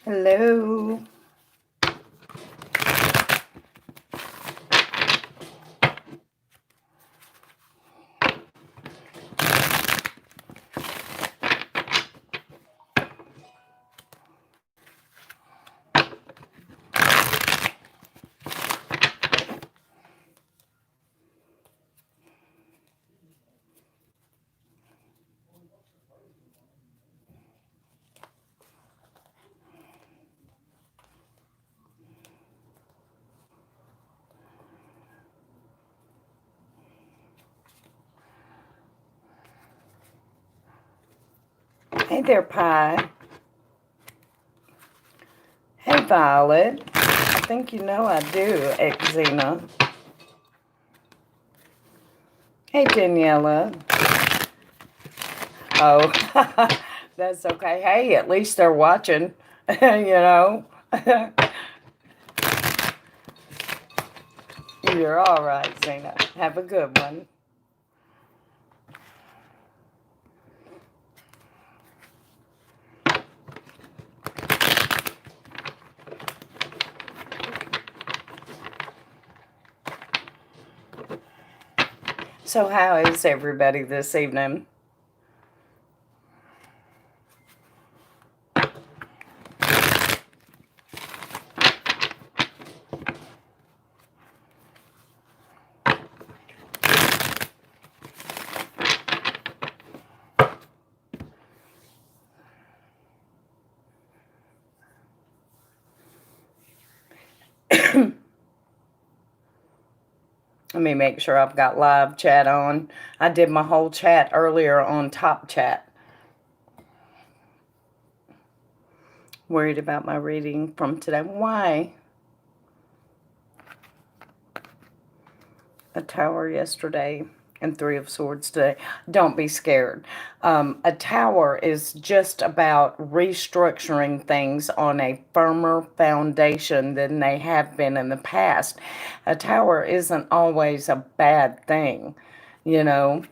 Hello. Hey there, Pie. Hey, Violet. I think you know I do, Xena. Hey, Daniela. Oh, that's okay. Hey, at least they're watching, you know. You're all right, Xena. Have a good one. So how is everybody this evening? Let me make sure I've got live chat on. I did my whole chat earlier on Top Chat. Worried about my reading from today. Why? A Tower yesterday and Three of Swords today. Don't be scared. A Tower is just about restructuring things on a firmer foundation than they have been in the past. A Tower isn't always a bad thing, you know.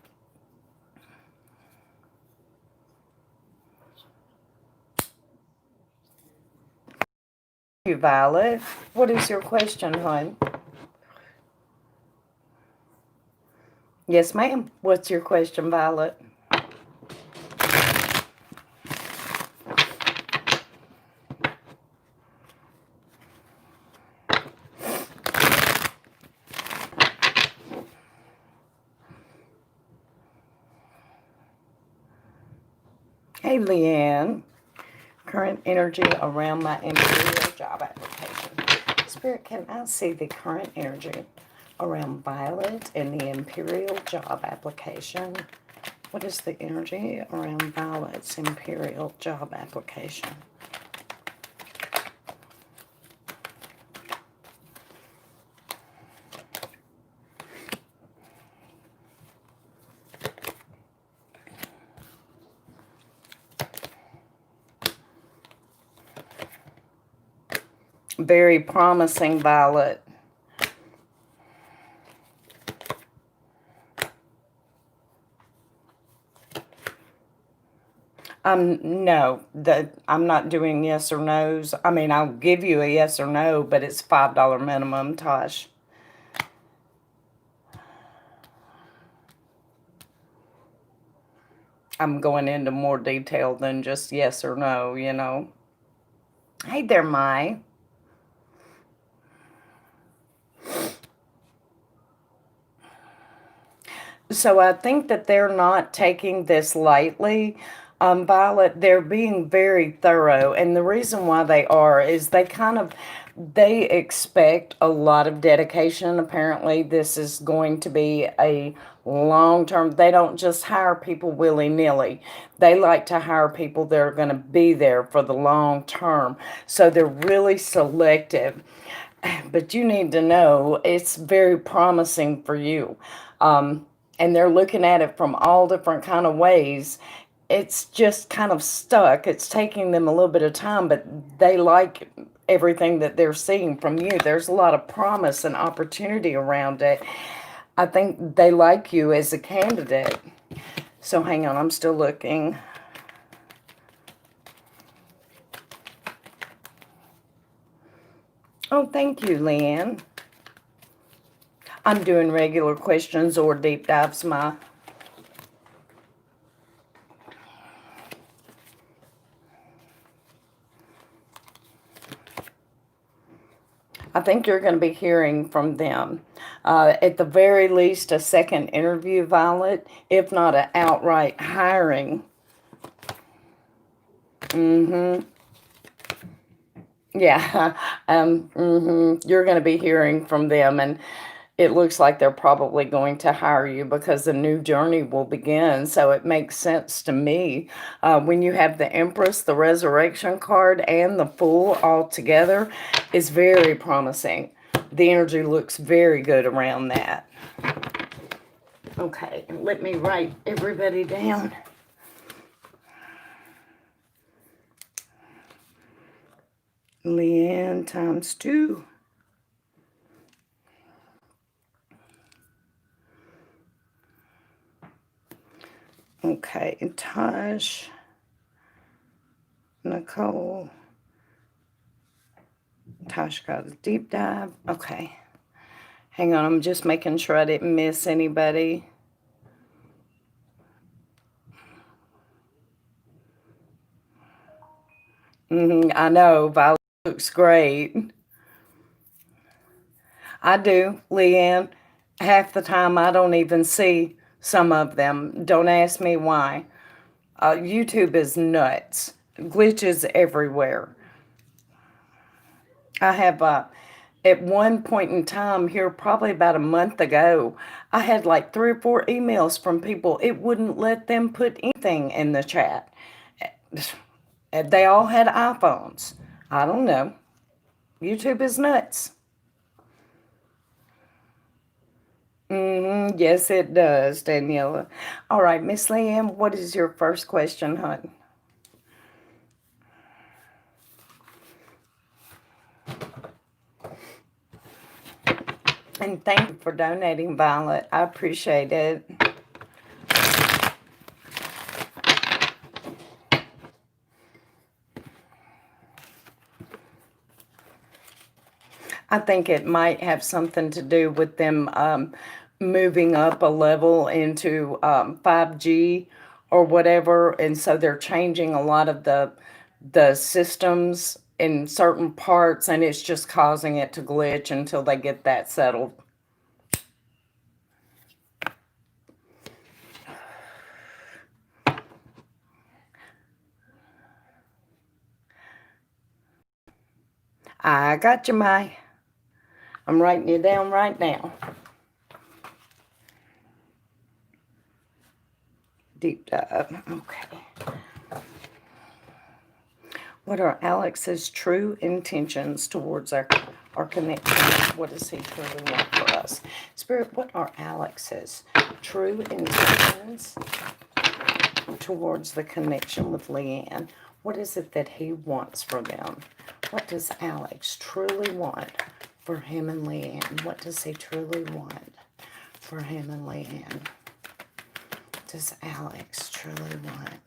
You, Violet. What is your question, hon? Yes, ma'am. What's your question, Violet? Hey, Leanne. Current energy around my Imperial job application. Spirit, can I see the current energy around Violet and the Imperial job application? What is the energy around Violet's Imperial job application? Very promising, Violet. No, I'm not doing yes or no's. I mean, I'll give you a yes or no, but it's $5 minimum, Tosh. I'm going into more detail than just yes or no, you know. Hey there, Mai. So I think that they're not taking this lightly. Violet, they're being very thorough. And the reason why they are is they expect a lot of dedication. Apparently, this is going to be a long term. They don't just hire people willy nilly. They like to hire people that are going to be there for the long term. So they're really selective. But you need to know it's very promising for you. And they're looking at it from all different kind of ways. It's just kind of stuck. It's taking them a little bit of time, but they like everything that they're seeing from you. There's a lot of promise and opportunity around it. I think they like you as a candidate. So hang on, I'm still looking. Oh, thank you, Leanne. I'm doing regular questions or deep dives, I think you're going to be hearing from them. At the very least, a second interview, Violet, if not an outright hiring. Mm-hmm. Yeah. You're going to be hearing from them, and it looks like they're probably going to hire you because a new journey will begin. So it makes sense to me. When you have the Empress, the Resurrection card, and the Fool all together, is very promising. The energy looks very good around that. Okay, let me write everybody down. Leanne times 2. Okay, Tosh, Nicole. Tosh got a deep dive. Okay. Hang on, I'm just making sure I didn't miss anybody. I know, Violet looks great. I do, Leanne. Half the time I don't even see some of them. Don't ask me why. YouTube is nuts. Glitches everywhere. I have, at one point in time here, probably about a month ago, I had like 3 or 4 emails from people. It wouldn't let them put anything in the chat. They all had iPhones. I don't know. YouTube is nuts. Yes, it does, Daniela. All right, Miss Leanne, what is your first question, hon? And thank you for donating, Violet. I appreciate it. I think it might have something to do with them moving up a level into 5G or whatever, and so they're changing a lot of the systems in certain parts, and it's just causing it to glitch until they get that settled. I got you, Mai. I'm writing you down right now. Deep dive. Okay. What are Alex's true intentions towards our connection? What does he truly want for us? Spirit, what are Alex's true intentions towards the connection with Leanne? What is it that he wants for them? What does Alex truly want for him and Leanne? What does he truly want for him and Leanne? What does Alex truly want?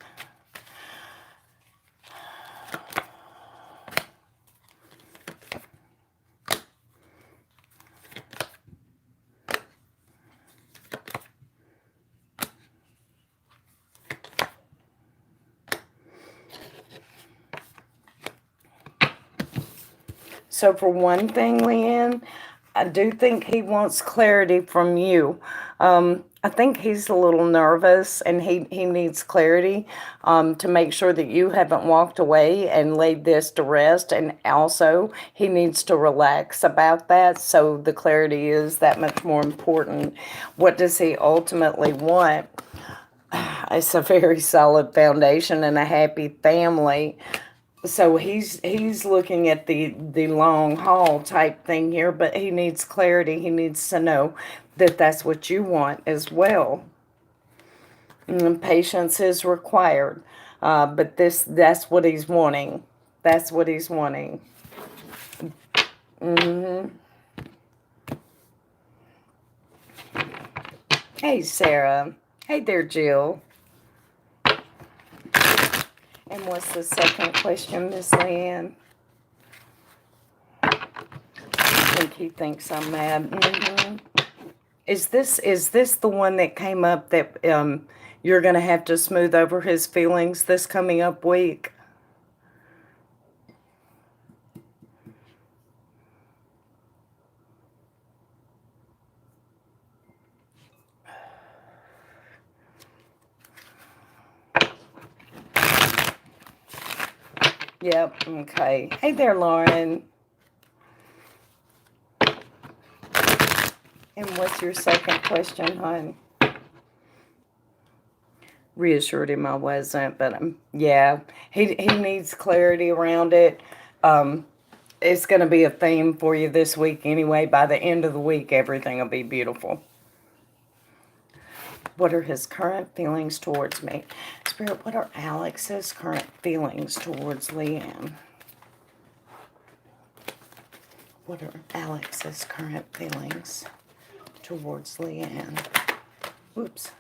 So for one thing, Leanne, I do think he wants clarity from you. I think he's a little nervous and he needs clarity to make sure that you haven't walked away and laid this to rest. And also, he needs to relax about that. So the clarity is that much more important. What does he ultimately want? It's a very solid foundation and a happy family. So he's looking at the long haul type thing here, but he needs clarity. He needs to know that that's what you want as well. And patience is required, but that's what he's wanting. That's what he's wanting. Hey, Sarah. Hey there, Jill. And what's the second question, Miss Leanne? think he thinks I'm mad. Is this the one that came up that you're going to have to smooth over his feelings this coming up week? Yep, okay. Hey there, Lauren. And what's your second question, hon? Reassured him I wasn't, but yeah, he needs clarity around it. It's going to be a theme for you this week anyway. By the end of the week, everything will be beautiful. What are his current feelings towards me? Spirit, what are Alex's current feelings towards Leanne? What are Alex's current feelings towards Leanne? Oops.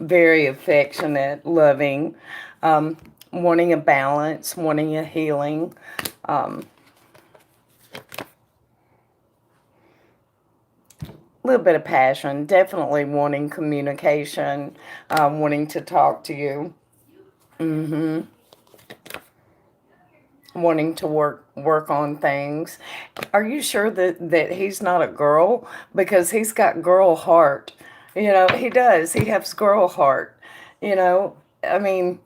Very affectionate, loving, wanting a balance, wanting a healing. A little bit of passion, definitely wanting communication, wanting to talk to you. Wanting to work on things. Are you sure that he's not a girl? Because he's got girl heart. You know, he does. He has girl heart. You know, I mean,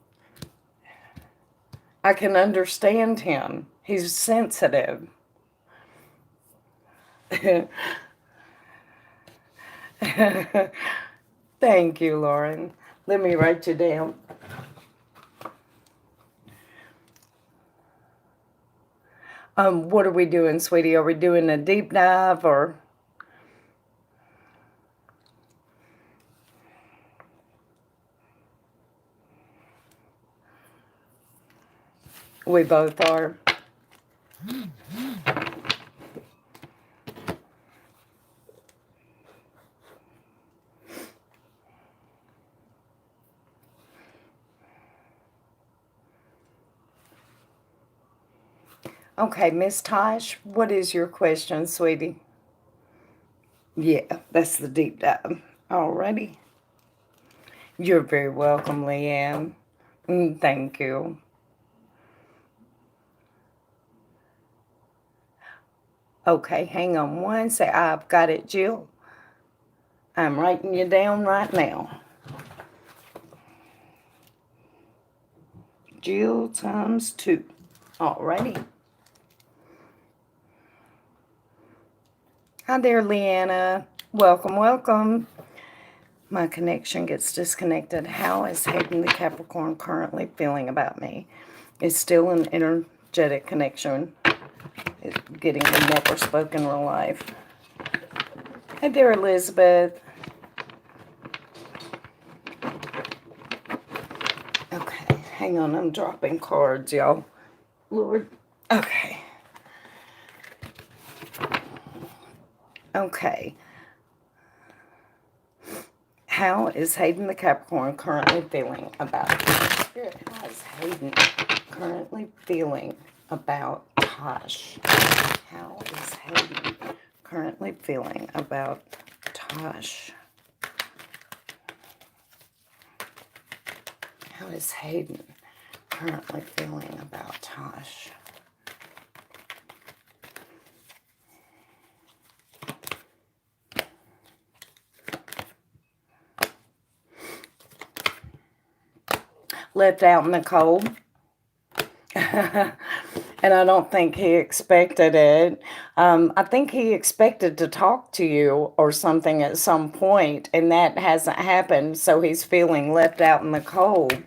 I can understand him. He's sensitive. Thank you, Lauren. Let me write you down. What are we doing, sweetie? Are we doing a deep dive or? We both are. Okay, Miss Tosh, what is your question, sweetie? Yeah, that's the deep dive. Alrighty. You're very welcome, Leanne. Thank you. Okay, hang on one sec. I've got it, Jill. I'm writing you down right now. Jill times 2. Alrighty. Hi there, Leanna. Welcome, welcome. My connection gets disconnected. How is Hayden the Capricorn currently feeling about me? It's still an energetic connection. It's getting the never spoke in real life. Hey there, Elizabeth. Okay, hang on. I'm dropping cards, y'all. Lord. Okay. Okay. How is Hayden the Capricorn currently feeling about Spirit? How is Hayden currently feeling about Tosh? How is Hayden currently feeling about Tosh? How is Hayden currently feeling about Tosh? Left out in the cold. And I don't think he expected it. I think he expected to talk to you or something at some point, and that hasn't happened, so he's feeling left out in the cold.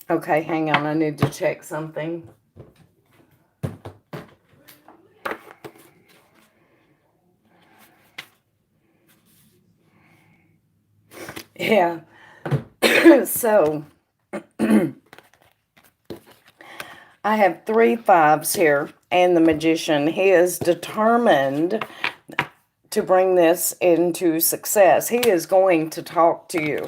Okay, hang on. I need to check something. Yeah. So, I have 3 5s here and the Magician. He is determined to bring this into success. He is going to talk to you.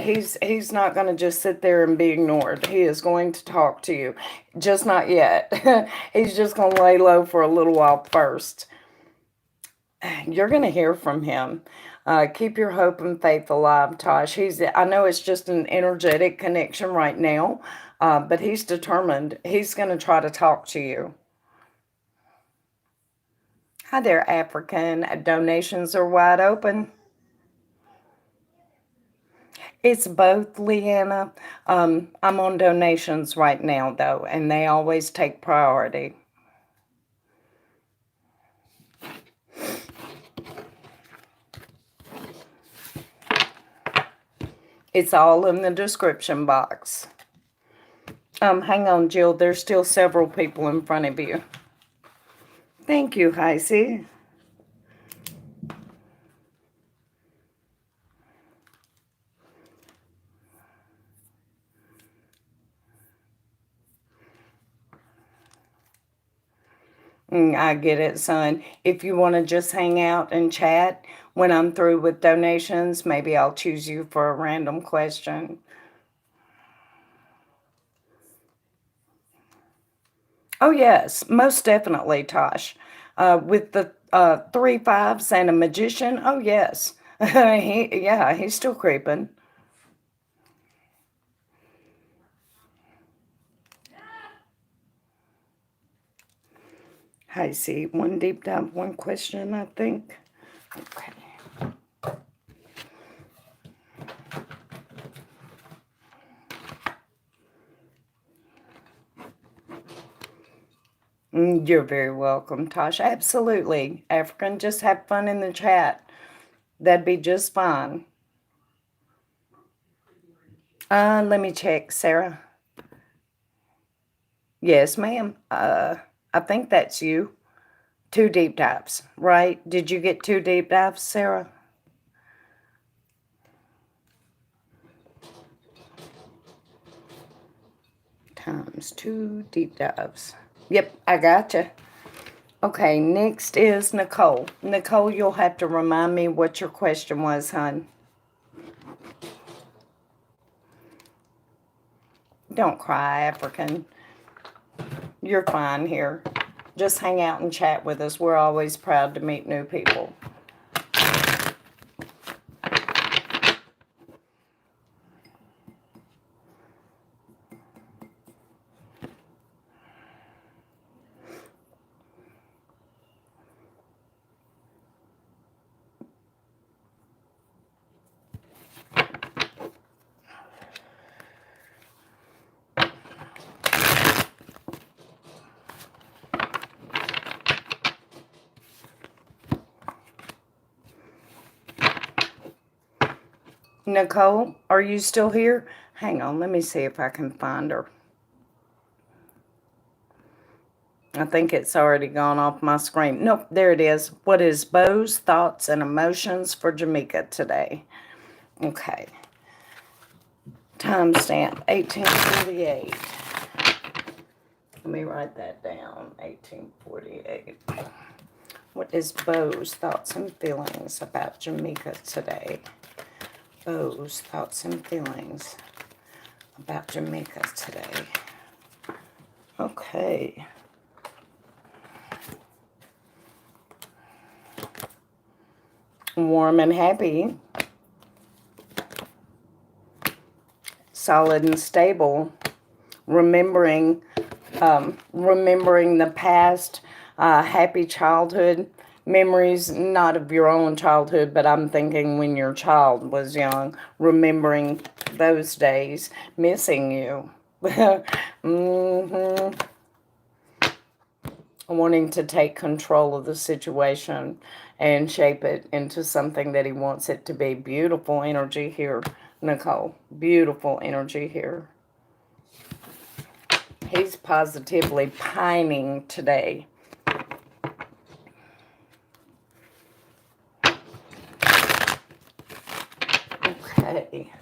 He's not going to just sit there and be ignored. He is going to talk to you. Just not yet. He's just going to lay low for a little while first. You're going to hear from him. Keep your hope and faith alive, Tosh. I know it's just an energetic connection right now, but he's determined. He's going to try to talk to you. Hi there, African. Donations are wide open. It's both, Leanna. I'm on donations right now, though, and they always take priority. It's all in the description box. Hang on, Jill. There's still several people in front of you. Thank you, Heisey. I get it, son. If you want to just hang out and chat when I'm through with donations, maybe I'll choose you for a random question. Oh, yes, most definitely, Tosh. With the 3 5s and a Magician, oh, yes. He's still creeping. I see. One deep dive, one question, I think. Okay. You're very welcome, Tosh. Absolutely. African, just have fun in the chat. That'd be just fine. Let me check, Sarah. Yes, ma'am. I think that's you. 2 deep dives, right? Did you get 2 deep dives, Sarah? Times 2 deep dives. Yep, I gotcha. Okay, next is Nicole. Nicole, you'll have to remind me what your question was, hon. Don't cry, African. You're fine here. Just hang out and chat with us. We're always proud to meet new people. Nicole, are you still here? Hang on, let me see if I can find her. I think it's already gone off my screen. Nope, there it is. What is Bo's thoughts and emotions for Jamaica today? Okay. Timestamp 1848. Let me write that down. 1848. What is Bo's thoughts and feelings about Jamaica today? Bo's thoughts and feelings about Jamaica today. Okay. Warm and happy. Solid and stable. Remembering the past, happy childhood memories, not of your own childhood, but I'm thinking when your child was young, remembering those days, missing you. Wanting to take control of the situation and shape it into something that he wants it to be. Beautiful energy here, Nicole. Beautiful energy here. He's positively pining today. Okay.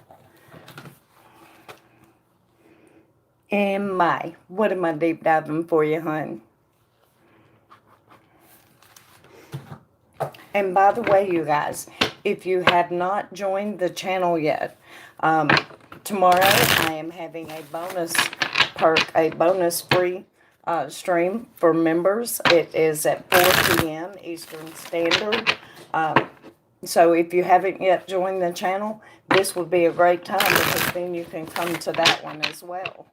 And my, what am I deep diving for you, hun? And by the way, you guys, if you have not joined the channel yet, tomorrow I am having a bonus perk, a bonus free stream for members. It is at 4 p.m. Eastern Standard. So if you haven't yet joined the channel, this would be a great time because then you can come to that one as well.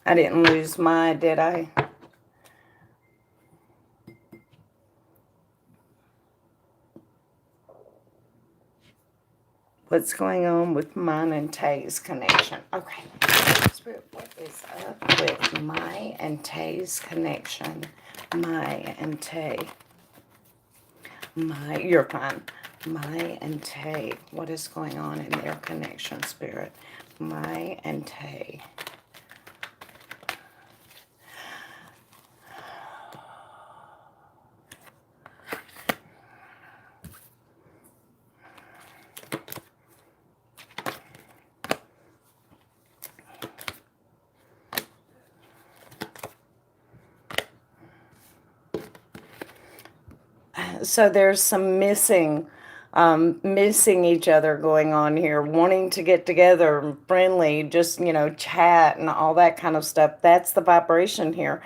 I didn't lose my, did I? What's going on with mine and Tay's connection? Okay. Spirit, what is up with my and Tay's connection? My and Tay. You're fine. My and Tay. What is going on in their connection, Spirit? My and Tay. So there's some missing each other going on here, wanting to get together, friendly, just, chat and all that kind of stuff. That's the vibration here.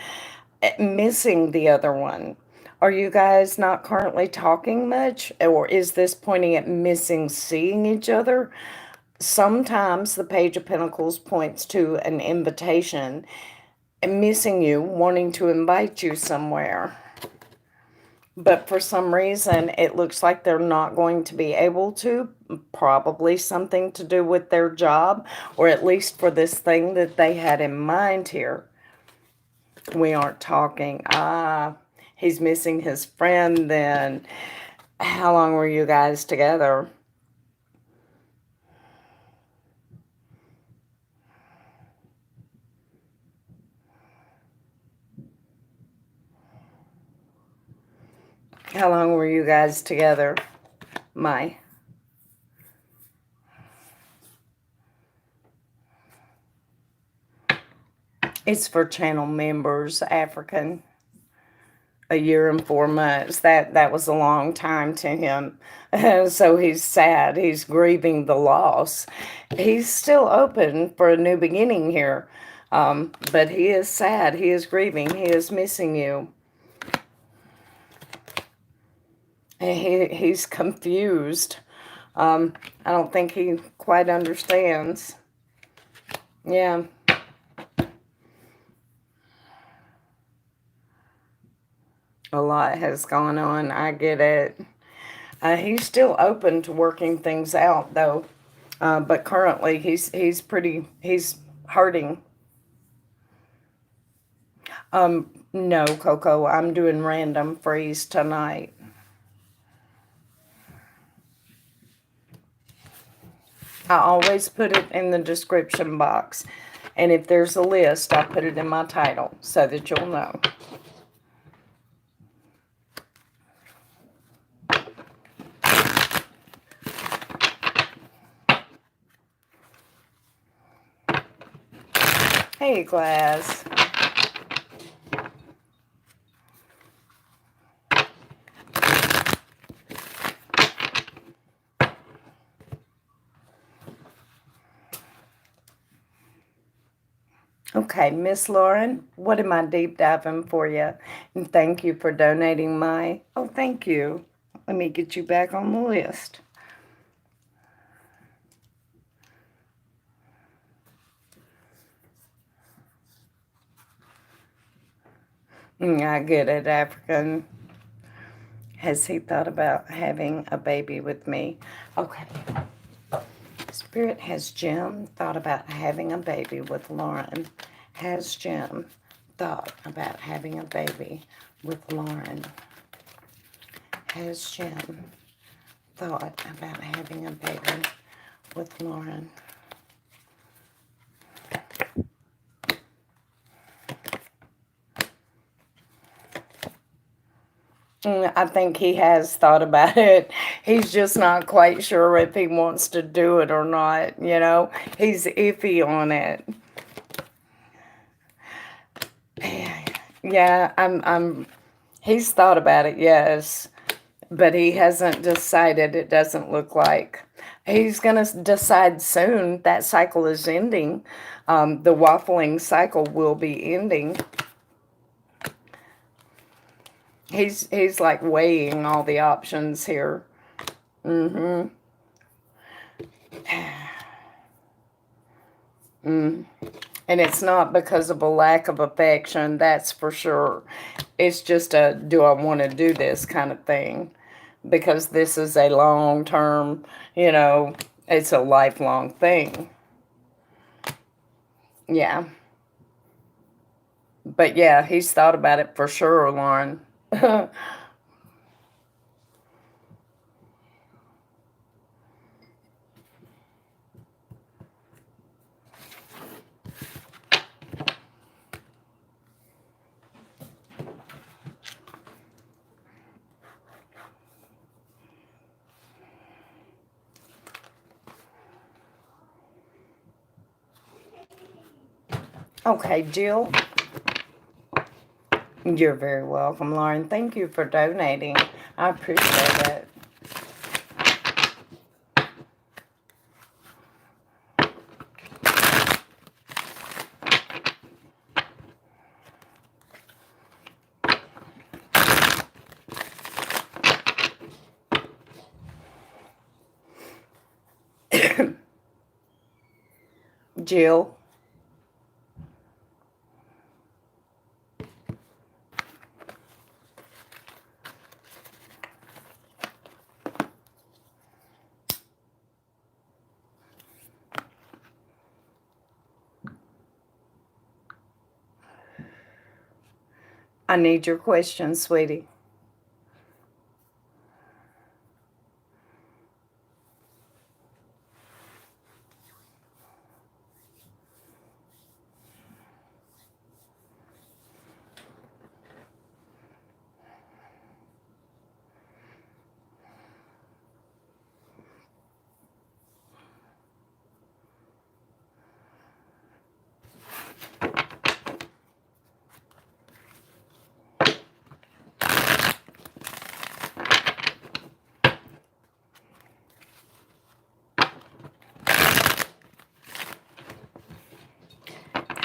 Missing the other one. Are you guys not currently talking much? Or is this pointing at missing seeing each other? Sometimes the Page of Pentacles points to an invitation and missing you, wanting to invite you somewhere. But for some reason, it looks like they're not going to be able to. Probably something to do with their job, or at least for this thing that they had in mind here. We aren't talking. He's missing his friend then. How long were you guys together? How long were you guys together? My. It's for channel members, African. A year and 4 months. That was a long time to him. So he's sad. He's grieving the loss. He's still open for a new beginning here. But he is sad. He is grieving. He is missing you. He's confused. I don't think he quite understands. Yeah. A lot has gone on. I get it. He's still open to working things out, though. But currently, he's hurting. No, Coco, I'm doing random freeze tonight. I always put it in the description box. And if there's a list, I put it in my title so that you'll know. Hey, Glass. Okay, Miss Lauren, what am I deep diving for you? And thank you for donating my... Oh, thank you. Let me get you back on the list. I get it, African. Has he thought about having a baby with me? Okay. Spirit, has Jim thought about having a baby with Lauren? Has Jim thought about having a baby with Lauren? Has Jim thought about having a baby with Lauren. I think he has thought about it. He's just not quite sure if he wants to do it or not, you know. He's iffy on it. Yeah, he's thought about it, yes. But he hasn't decided, it doesn't look like. He's going to decide soon. That cycle is ending. The waffling cycle will be ending. He's like weighing all the options here. Mm-hmm. And it's not because of a lack of affection, that's for sure. It's just a, do I want to do this kind of thing? Because this is a long-term, you know, it's a lifelong thing. Yeah. But yeah, he's thought about it for sure, Lauren. Okay, Jill. You're very welcome, Lauren. Thank you for donating. I appreciate it. Jill. I need your question, sweetie.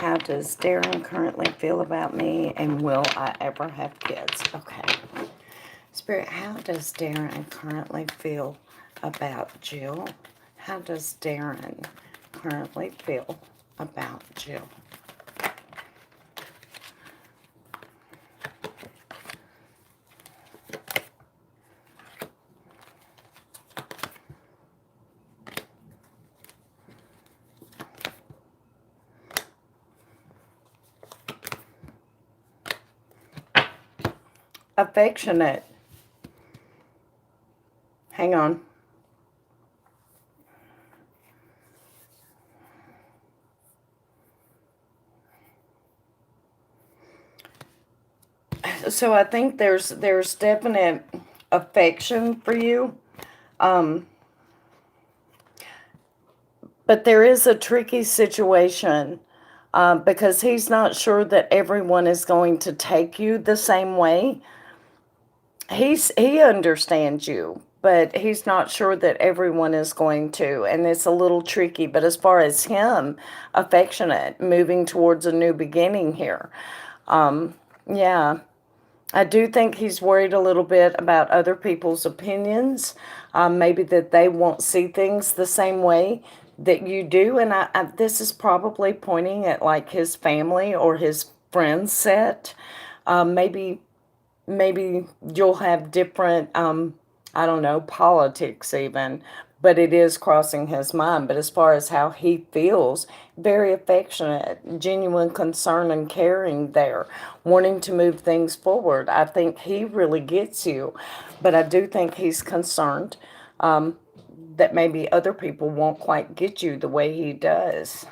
How does Darren currently feel about me, and will I ever have kids? Okay. Spirit, how does Darren currently feel about Jill? How does Darren currently feel about Jill? Affectionate. Hang on. So I think there's definite affection for you. But there is a tricky situation because he's not sure that everyone is going to take you the same way. He understands you, but he's not sure that everyone is going to, and it's a little tricky. But as far as him, affectionate, moving towards a new beginning here. Yeah. I do think he's worried a little bit about other people's opinions, maybe that they won't see things the same way that you do. And this is probably pointing at like his family or his friend set. Maybe you'll have different, I don't know, politics even, but it is crossing his mind. But as far as how he feels, very affectionate, genuine concern and caring there, wanting to move things forward. I think he really gets you, but I do think he's concerned that maybe other people won't quite get you the way he does.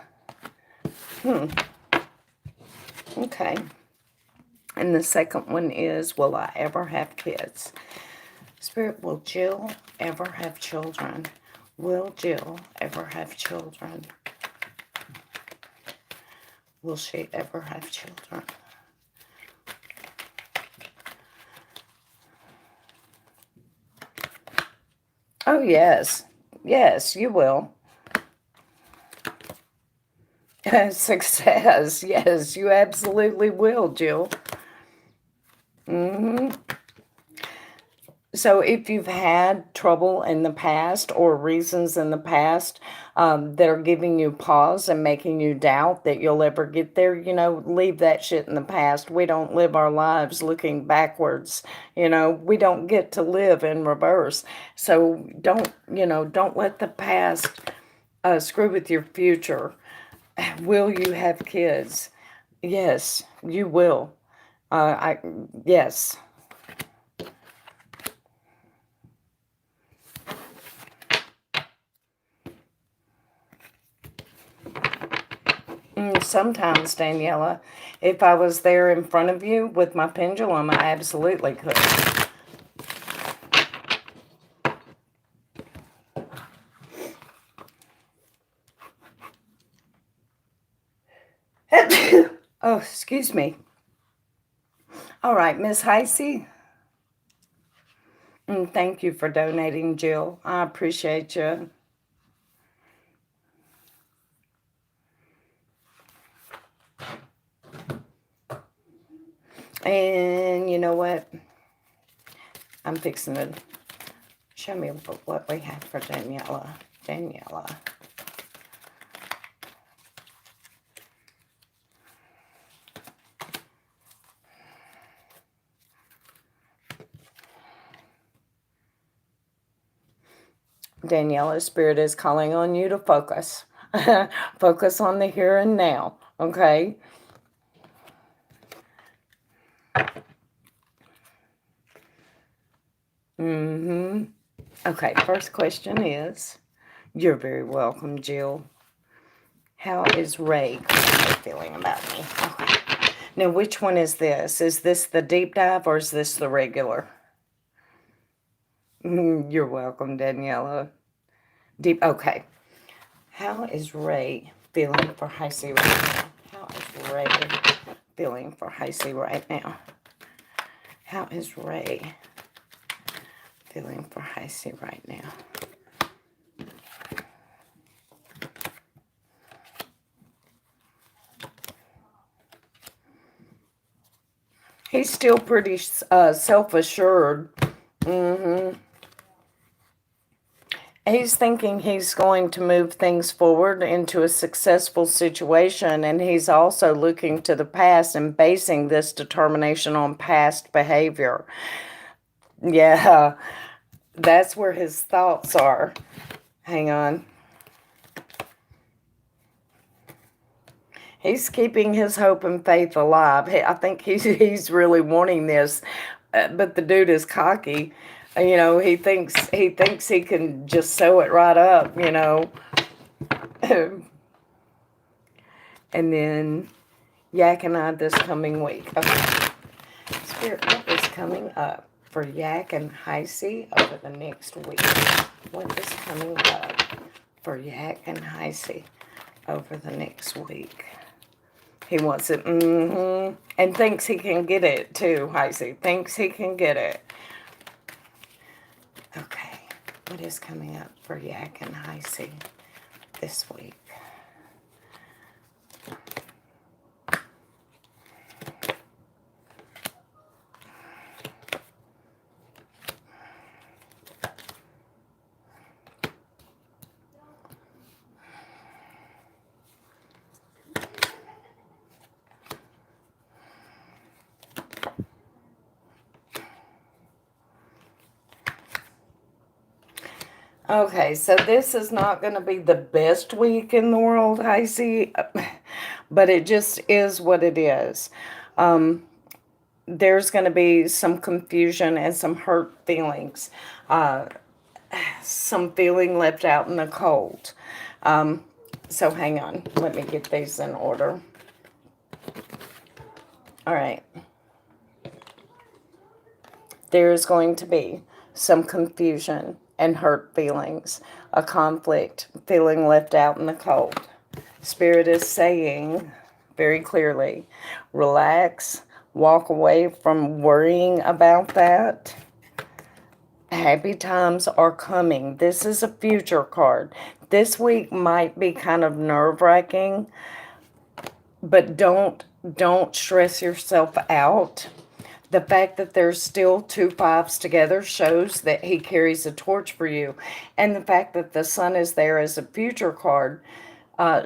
Okay. And the second one is, will I ever have kids? Spirit, will Jill ever have children? Will Jill ever have children? Will she ever have children? Oh, yes. Yes, you will. Success. Yes, you absolutely will, Jill. So if you've had trouble in the past or reasons in the past that are giving you pause and making you doubt that you'll ever get there, leave that shit in the past. We don't live our lives looking backwards. We don't get to live in reverse. So don't let the past screw with your future. Will you have kids? Yes, you will. Yes. Sometimes, Daniela, if I was there in front of you with my pendulum, I absolutely could. Oh, excuse me. All right, Miss Heisey. Thank you for donating, Jill. I appreciate you. And you know what? I'm fixing to show me what we have for Daniela. Daniela. Daniela, Spirit is calling on you to focus. Focus on the here and now, okay? Okay, first question is, you're very welcome, Jill. How is Ray feeling about me? Okay. Now, which one is this? Is this the deep dive or is this the regular? You're welcome, Daniela. Deep, okay. How is Ray feeling for Heisey right now? How is Ray feeling for Heisey right now? How is Ray feeling for Heisey right now? He's still pretty self-assured. He's thinking he's going to move things forward into a successful situation, and he's also looking to the past and basing this determination on past behavior. Yeah, that's where his thoughts are. Hang on. He's keeping his hope and faith alive. I think he's really wanting this, but the dude is cocky. He thinks he can just sew it right up. And then Yak and I this coming week. Okay. Spirit, what is coming up for Yak and Heisey over the next week? What is coming up for Yak and Heisey over the next week? He wants it, and thinks he can get it too, Heisey. Thinks he can get it. Okay, what is coming up for Yak and Heisey this week? Okay, so this is not going to be the best week in the world, Heisey, but it just is what it is. There's going to be some confusion and some hurt feelings. some feeling left out in the cold. So hang on. Let me get these in order. All right. There is going to be some confusion and hurt feelings, a conflict, feeling left out in the cold. Spirit is saying very clearly, relax, walk away from worrying about that. Happy times are coming. This is a future card. This week might be kind of nerve-wracking, but don't stress yourself out. The fact that there's still 2 5s together shows that he carries a torch for you. And the fact that the sun is there as a future card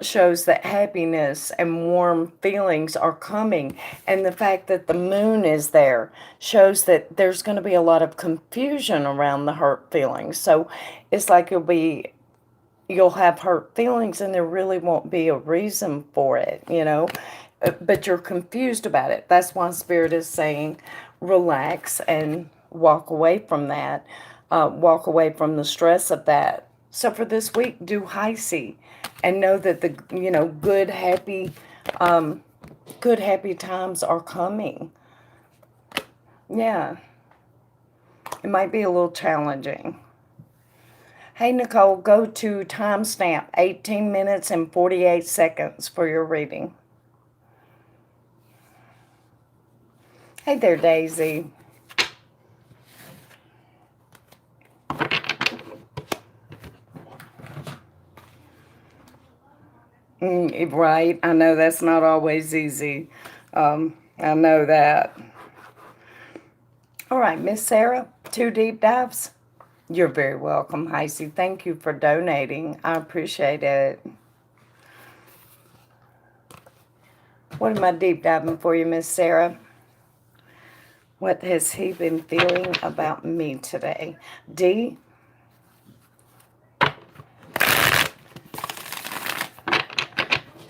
shows that happiness and warm feelings are coming. And the fact that the moon is there shows that there's going to be a lot of confusion around the hurt feelings. So it's like you'll have hurt feelings and there really won't be a reason for it, you know. But you're confused about it. That's why Spirit is saying relax and walk away from that. Walk away from the stress of that. So for this week, do high C and know that the, you know, good, happy times are coming. Yeah. It might be a little challenging. Hey, Nicole, go to timestamp 18 minutes and 48 seconds for your reading. Hey there, Daisy. Right, I know that's not always easy. I know that. All right, Miss Sarah, 2 deep dives. You're very welcome, Heisey. Thank you for donating. I appreciate it. What am I deep diving for you, Miss Sarah? What has he been feeling about me today? D.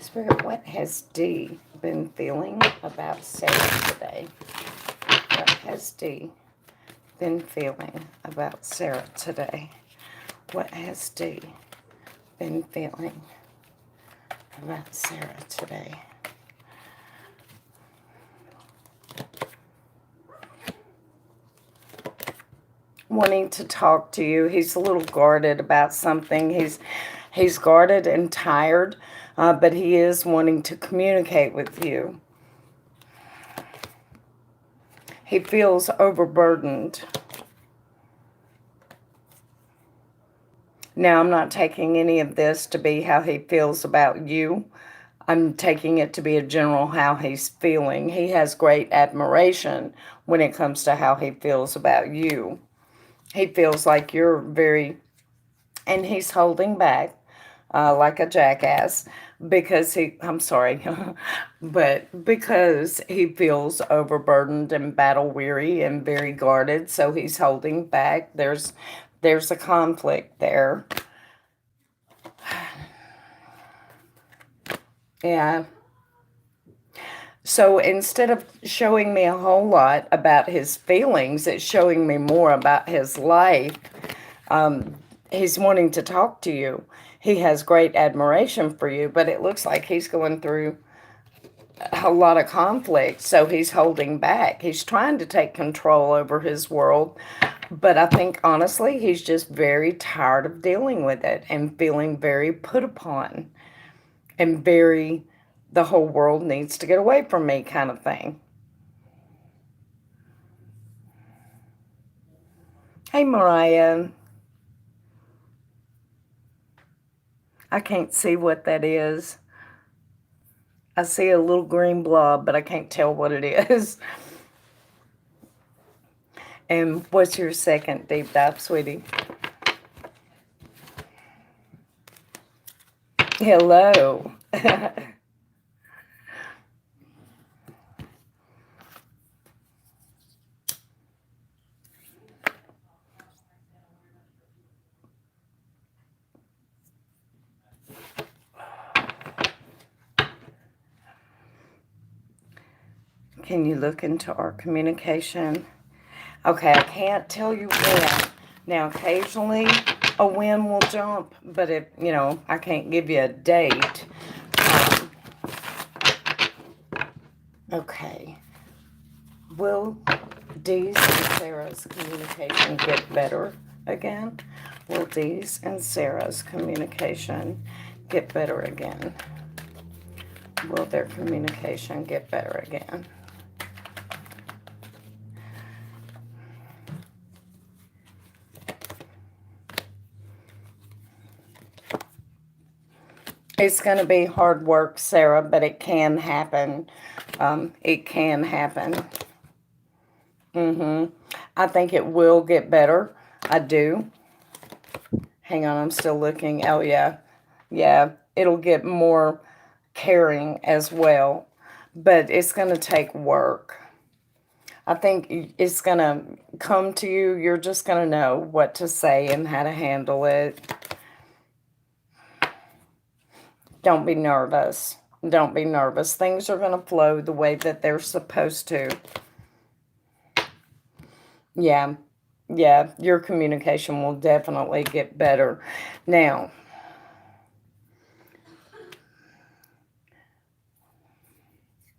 Spirit, what has D been feeling about Sarah today? What has D been feeling about Sarah today? What has D been feeling about Sarah today? Wanting to talk to you. He's a little guarded about something. He's guarded and tired, but he is wanting to communicate with you. He feels overburdened. Now, I'm not taking any of this to be how he feels about you. I'm taking it to be a general how he's feeling. He has great admiration when it comes to how he feels about you. He feels like you're very, and he's holding back like a jackass because I'm sorry, but because he feels overburdened and battle weary and very guarded, so he's holding back. There's a conflict there. Yeah. So instead of showing me a whole lot about his feelings, it's showing me more about his life. He's wanting to talk to you. He has great admiration for you, but it looks like he's going through a lot of conflict, so he's holding back. He's trying to take control over his world, but I think, honestly, he's just very tired of dealing with it and feeling very put upon and very, the whole world needs to get away from me kind of thing. Hey, Mariah. I can't see what that is. I see a little green blob, but I can't tell what it is. And what's your second deep dive, sweetie? Hello. Can you look into our communication? Okay, I can't tell you when, Now, occasionally a wind will jump, but I can't give you a date. Um, okay. Will Dee's and Sarah's communication get better again? Will Dee's and Sarah's communication get better again? Will their communication get better again? It's going to be hard work, Sarah, but it can happen. It can happen. I think it will get better. I do. Hang on, I'm still looking. Oh, yeah. Yeah, it'll get more caring as well. But it's going to take work. I think it's going to come to you. You're just going to know what to say and how to handle it. Don't be nervous. Don't be nervous. Things are going to flow the way that they're supposed to. Yeah. Yeah, your communication will definitely get better. Now,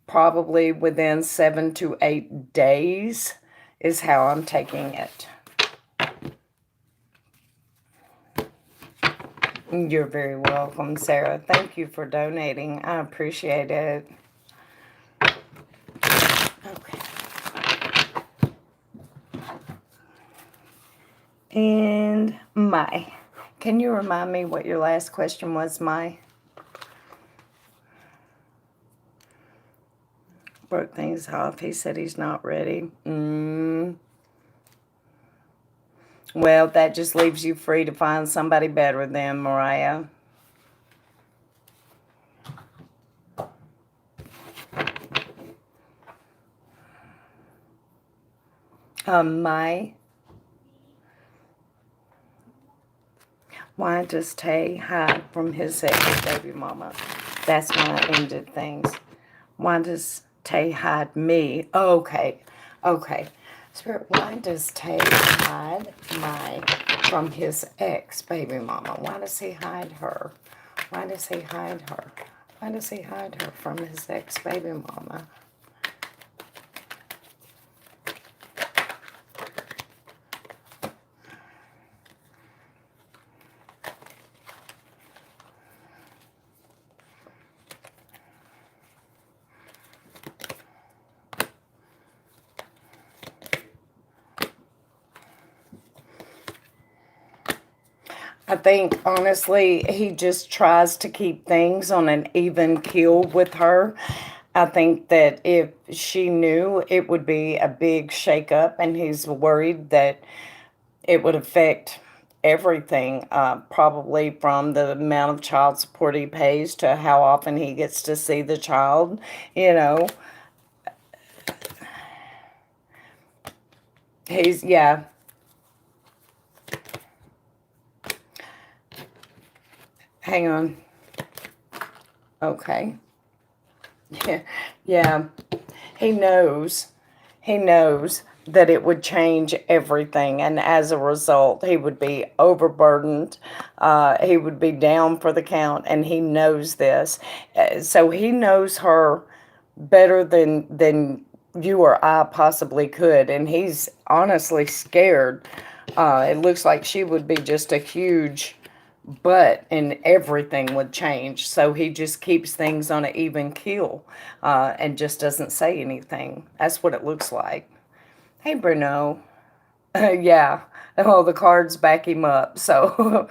probably within 7 to 8 days is how I'm taking it. You're very welcome, Sarah. Thank you for donating. I appreciate it. Okay. And Mai. Can you remind me what your last question was, Mai? Broke things off. He said he's not ready. Well, that just leaves you free to find somebody better than Mariah. Mai. Why does Tay hide from his ex-baby mama? That's when I ended things. Why does Tay hide me? Okay. Okay. Spirit, why does Tay hide from his ex-baby mama? Why does he hide her? Why does he hide her? Why does he hide her from his ex-baby mama? I think, honestly, he just tries to keep things on an even keel with her. I think that if she knew, it would be a big shakeup, and he's worried that it would affect everything, probably from the amount of child support he pays to how often he gets to see the child, you know. Yeah. Hang on. Okay. Yeah. He knows. He knows that it would change everything, and as a result, he would be overburdened. He would be down for the count, and he knows this. So he knows her better than you or I possibly could, and he's honestly scared. It looks like she would be just a huge butt, and everything would change. So he just keeps things on an even keel, and just doesn't say anything. That's what it looks like. Hey, Bruno. Yeah. Oh, the cards back him up. So,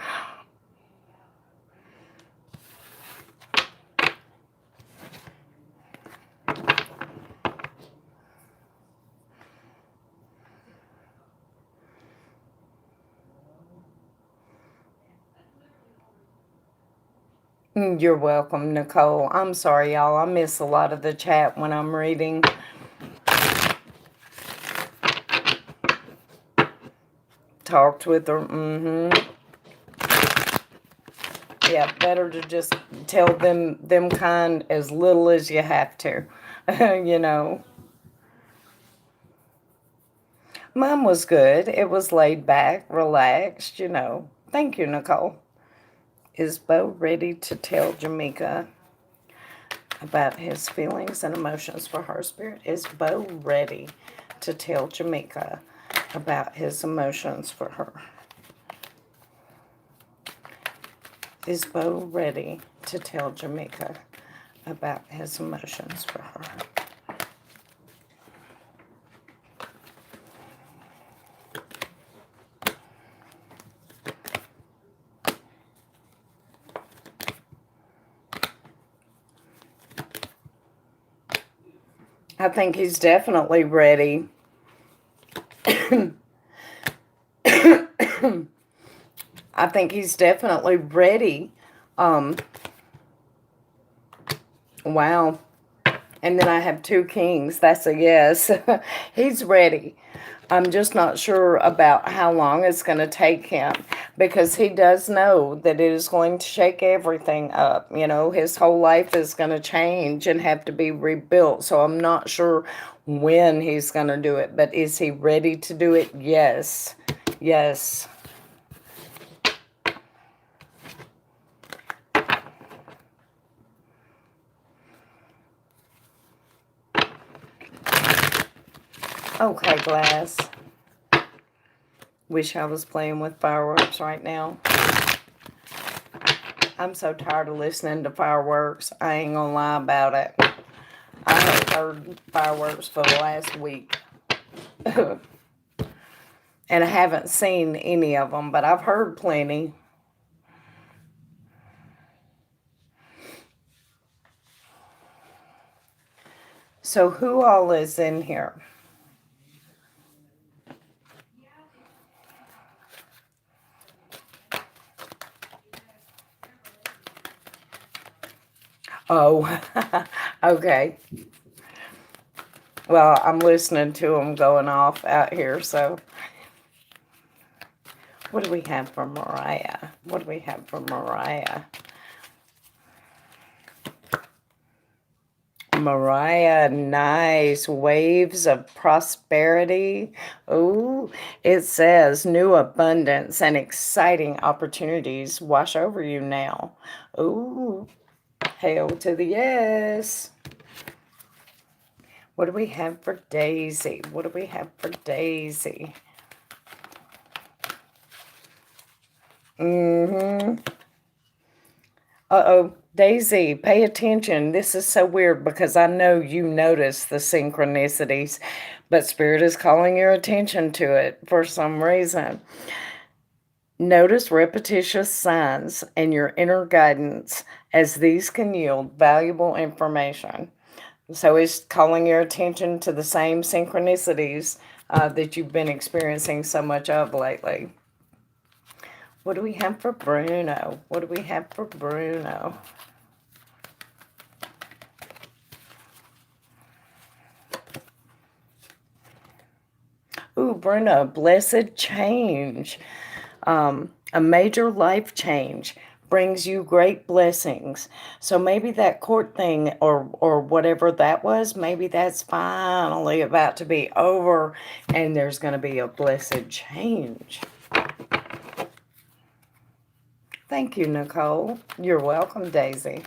you're welcome, Nicole. I'm sorry, y'all. I miss a lot of the chat when I'm reading. Talked with her. Yeah, better to just tell them kind as little as you have to. You know. Mine was good. It was laid back, relaxed, you know. Thank you, Nicole. Is Bo ready to tell Jamaica about his feelings and emotions for her spirit? Is Bo ready to tell Jamaica about his emotions for her? Is Bo ready to tell Jamaica about his emotions for her? I think he's definitely ready. I think he's definitely ready. Um, wow. And then I have 2 kings. That's a yes. He's ready. I'm just not sure about how long it's going to take him, because he does know that it is going to shake everything up. You know, his whole life is going to change and have to be rebuilt. So I'm not sure when he's going to do it. But is he ready to do it? Yes. Yes. Okay, Glass. Wish I was playing with fireworks right now. I'm so tired of listening to fireworks. I ain't gonna lie about it. I have heard fireworks for the last week. And I haven't seen any of them, but I've heard plenty. So who all is in here? Oh, okay. Well, I'm listening to them going off out here, so. What do we have for Mariah? What do we have for Mariah? Mariah, nice. Waves of prosperity. Oh, it says new abundance and exciting opportunities wash over you now. Oh, hail to the yes. What do we have for Daisy? What do we have for Daisy? Mm-hmm. Uh-oh. Daisy, pay attention. This is so weird because I know you notice the synchronicities, but Spirit is calling your attention to it for some reason. Notice repetitious signs and your inner guidance, as these can yield valuable information. So he's calling your attention to the same synchronicities that you've been experiencing so much of lately. What do we have for Bruno? What do we have for Bruno? Ooh, Bruno, blessed change. A major life change brings you great blessings. So maybe that court thing or whatever that was, maybe that's finally about to be over and there's going to be a blessed change. Thank you, Nicole. You're welcome, Daisy.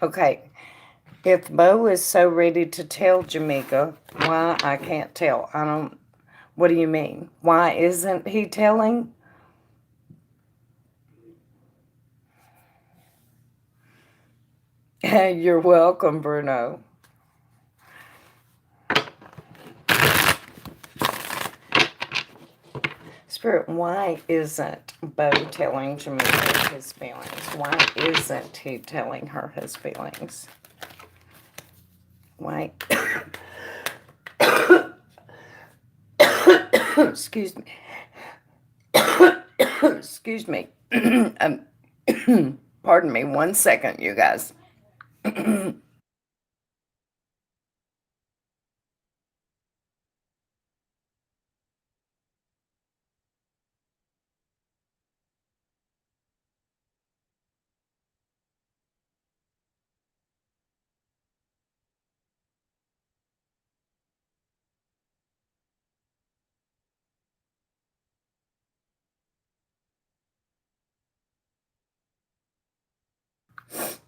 Okay. If Bo is so ready to tell Jamaica, why I can't tell? I don't. What do you mean? Why isn't he telling? You're welcome, Bruno. Spirit, why isn't Bo telling Jamaica his feelings? Why isn't he telling her his feelings? Why? Excuse me. Excuse me. Pardon me 1 second, you guys.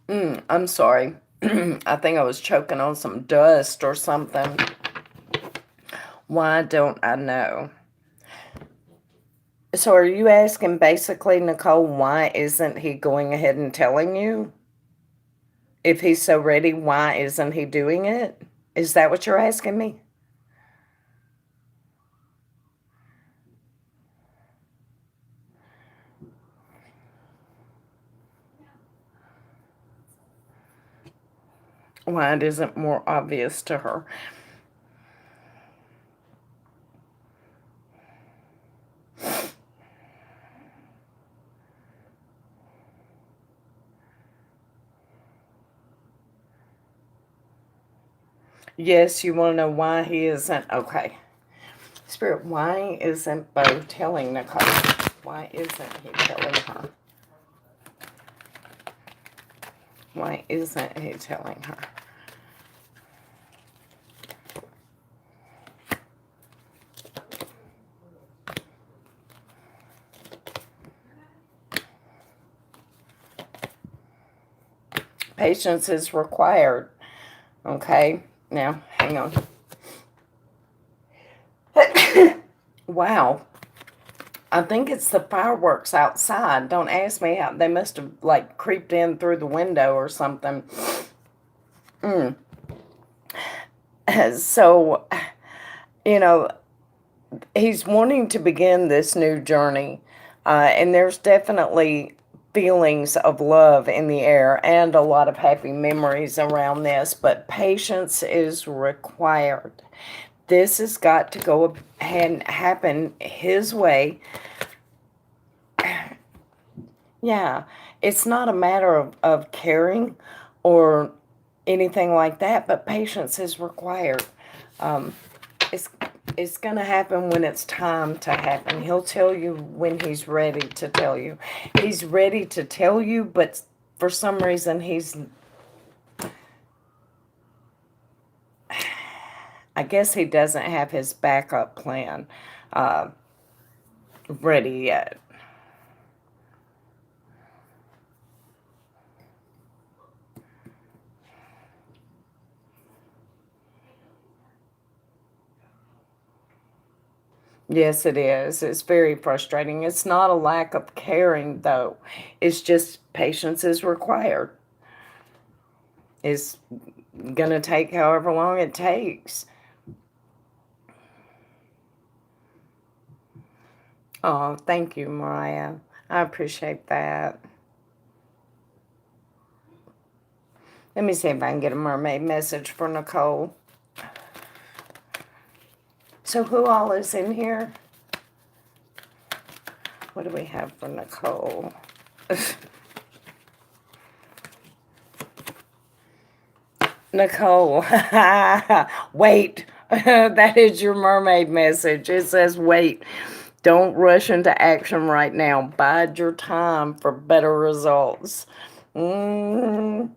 I'm sorry. I think I was choking on some dust or something. Why don't I know? So are you asking basically, Nicole, why isn't he going ahead and telling you? If he's so ready, why isn't he doing it? Is that what you're asking me? Why it isn't more obvious to her? Yes, you want to know why he isn't? Okay. Spirit, why isn't Bo telling Nicole? Why isn't he telling her? Why isn't he telling her? Patience is required. Okay. Now, hang on. Wow. I think it's the fireworks outside. Don't ask me how. They must have, like, creeped in through the window or something. So, you know, he's wanting to begin this new journey. And there's definitely feelings of love in the air and a lot of happy memories around this. But patience is required. This has got to go and happen his way. Yeah, it's not a matter of caring or anything like that, but patience is required. Um, it's it's gonna happen when it's time to happen. He'll tell you when he's ready to tell you. He's ready to tell you, but for some reason I guess he doesn't have his backup plan uh, ready yet. Yes, it is. It's very frustrating. It's not a lack of caring, though. It's just patience is required. It's going to take however long it takes. Oh, thank you, Mariah. I appreciate that. Let me see if I can get a mermaid message for Nicole. So, who all is in here? What do we have for Nicole? Nicole, wait. That is your mermaid message. It says wait. Don't rush into action right now. Bide your time for better results. Mm.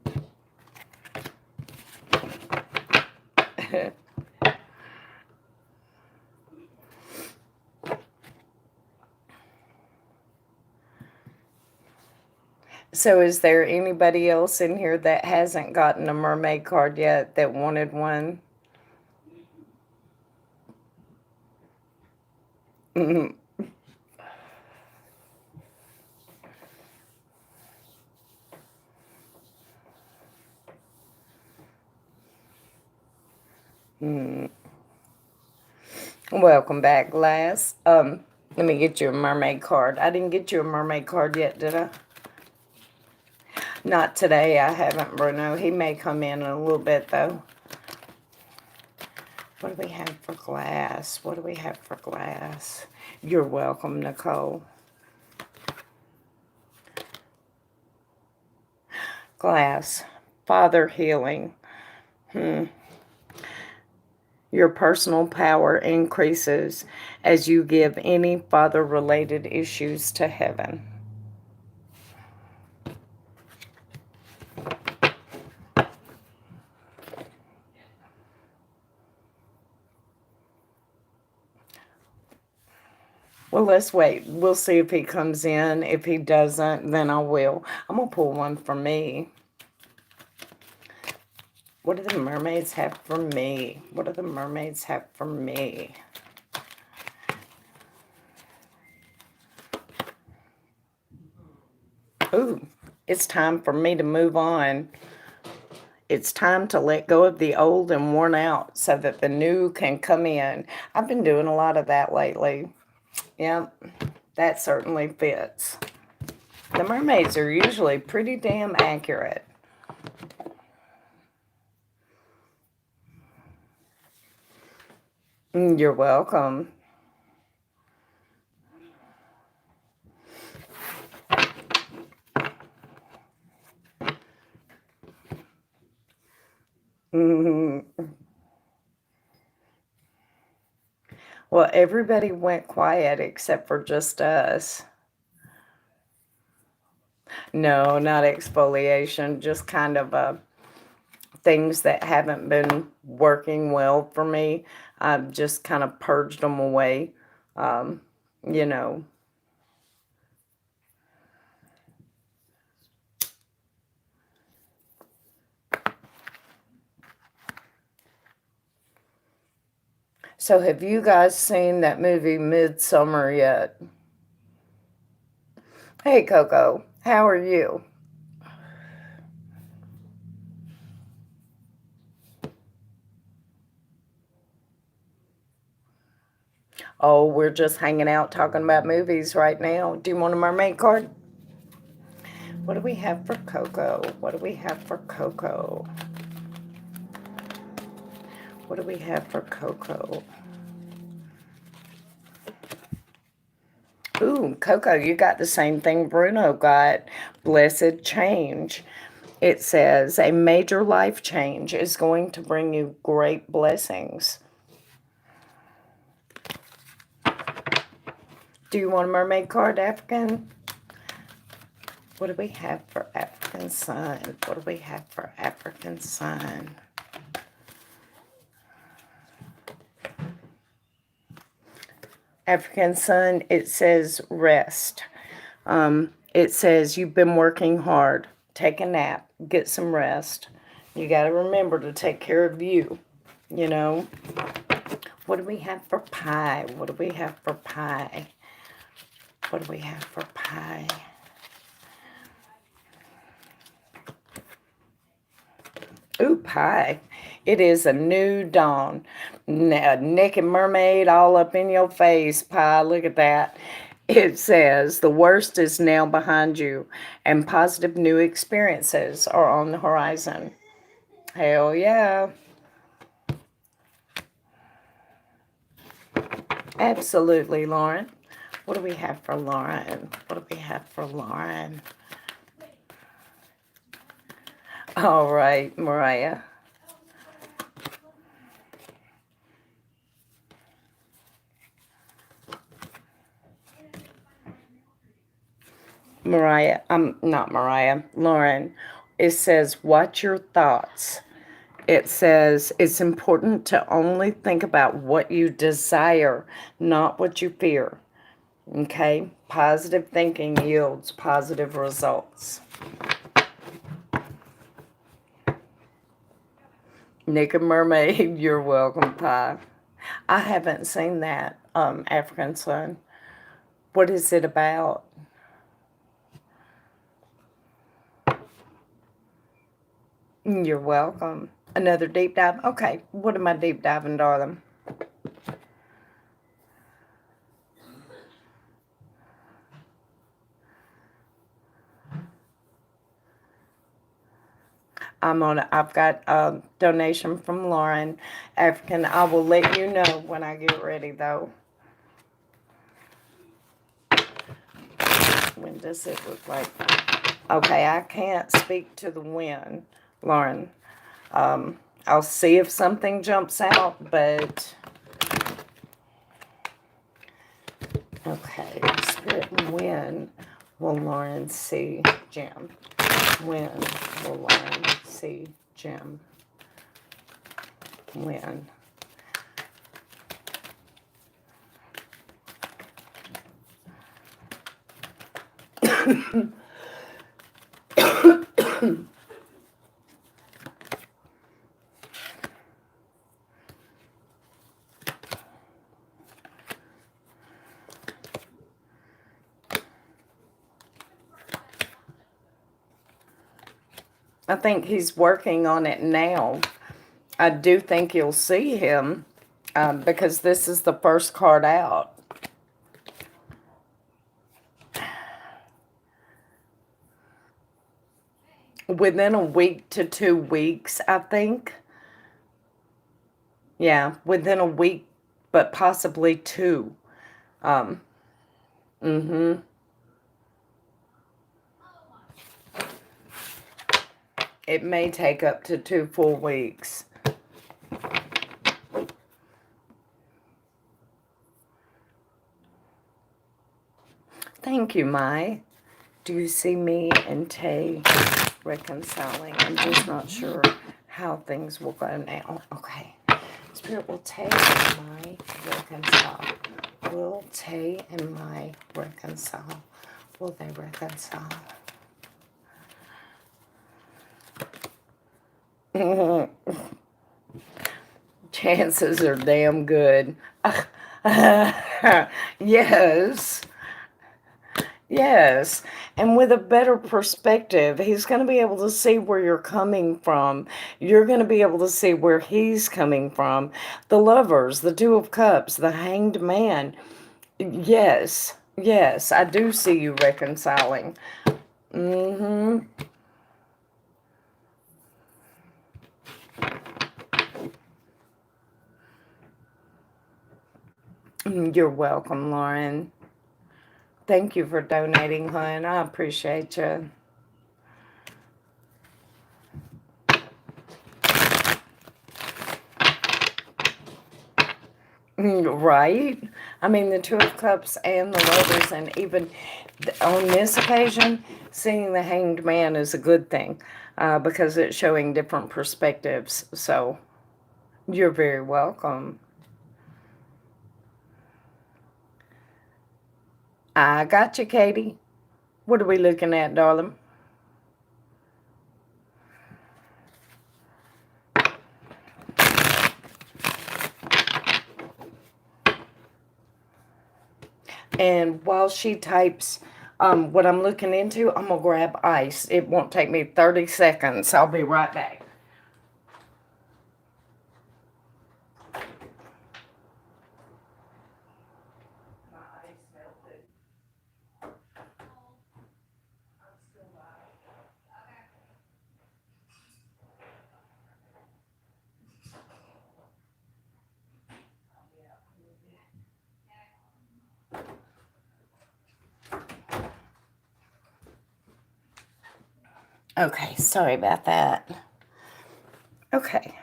So, is there anybody else in here that hasn't gotten a mermaid card yet that wanted one? Mm. Mm. Welcome back, Glass. Let me get you a mermaid card. I didn't get you a mermaid card yet, did I? Not today. I haven't, Bruno. He may come in a little bit, though. What do we have for Glass? What do we have for Glass? You're welcome, Nicole. Glass. Father healing. Your personal power increases as you give any father-related issues to heaven. Well, let's wait. We'll see if he comes in. If he doesn't, then I will. I'm going to pull one for me. What do the mermaids have for me? What do the mermaids have for me? Ooh, it's time for me to move on. It's time to let go of the old and worn out so that the new can come in. I've been doing a lot of that lately. Yep, that certainly fits. The mermaids are usually pretty damn accurate. You're welcome. Well, everybody went quiet except for just us. No, not exfoliation, just kind of things that haven't been working well for me. I've just kind of purged them away, um, you know. So have you guys seen that movie Midsummer yet? Hey, Coco, how are you? Oh, we're just hanging out talking about movies right now. Do you want a mermaid card? What do we have for Coco? What do we have for Coco? What do we have for Coco? Ooh, Coco, you got the same thing Bruno got. Blessed change. It says a major life change is going to bring you great blessings. Do you want a mermaid card, African? What do we have for African sun? What do we have for African sun? African sun, it says rest. It says you've been working hard. Take a nap. Get some rest. You got to remember to take care of you, you know. What do we have for pie? What do we have for pie? What do we have for pie? Ooh, pie. It is a new dawn. Naked mermaid all up in your face, pie. Look at that. It says the worst is now behind you and positive new experiences are on the horizon. Hell yeah. Absolutely, Lauren. What do we have for Lauren? What do we have for Lauren? All right, Mariah. Mariah, not Mariah, Lauren. It says, watch your thoughts. It says, it's important to only think about what you desire, not what you fear. Okay? Positive thinking yields positive results. Naked Mermaid, you're welcome, Pie. I haven't seen that, African Sun. What is it about? You're welcome. Another deep dive? Okay, what am I deep diving, darling? I've got a donation from Lauren. African, I will let you know when I get ready, though. When does it look like? Okay, I can't speak to the wind, Lauren. I'll see if something jumps out, but... Okay, Spirit and Wind, will Lauren see Jim? When will Lauren see Jim? When? I think he's working on it now. I do think you'll see him because this is the first card out. Within a week to 2 weeks, I think. Yeah, within a week, but possibly 2. Mm-hmm. It may take up to 2 full weeks. Thank you, Mai. Do you see me and Tay reconciling? I'm just not sure how things will go now. Okay. Spirit, will Tay and Mai reconcile? Will Tay and Mai reconcile? Will they reconcile? Chances are damn good. Yes. Yes. And with a better perspective, he's going to be able to see where you're coming from. You're going to be able to see where he's coming from. The Lovers, the Two of Cups, the Hanged Man. Yes. Yes. I do see you reconciling. Mm-hmm. You're welcome, Lauren. Thank you for donating, hon. I appreciate you. Right? I mean, the Two of Cups and the Lovers, and even on this occasion, seeing the Hanged Man is a good thing because it's showing different perspectives. So, you're very welcome. I got you, Katie. What are we looking at, darling? And while she types what I'm looking into, I'm going to grab ice. It won't take me 30 seconds. I'll be right back. Okay, sorry about that. Okay.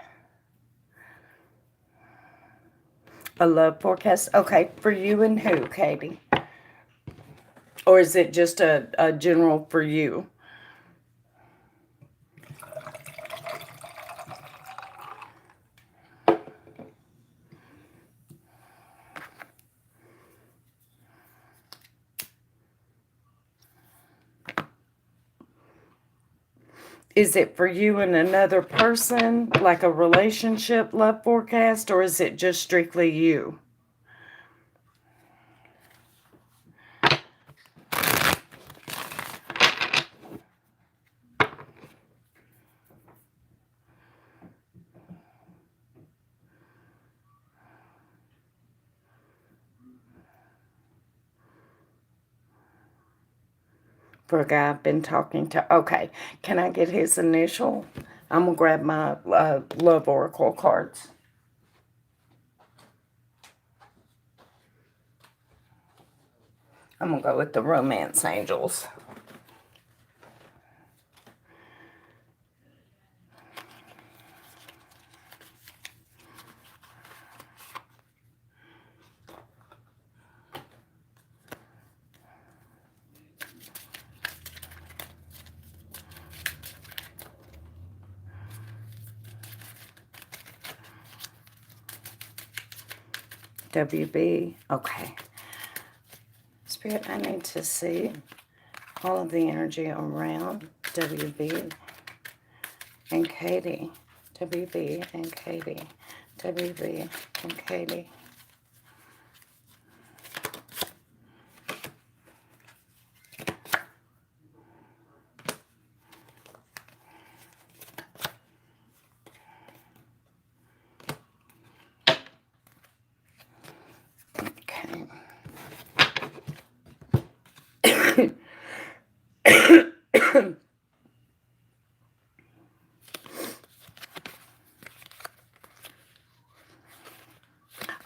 A love forecast. Okay, for you and who, Katie? Or is it just a general for you? Is it for you and another person, like a relationship love forecast, or is it just strictly you? For a guy I've been talking to. Okay, can I get his initial? I'm going to grab my love oracle cards. I'm going to go with the romance angels. WB. Okay. Spirit, I need to see all of the energy around WB and Katie. WB and Katie. WB and Katie.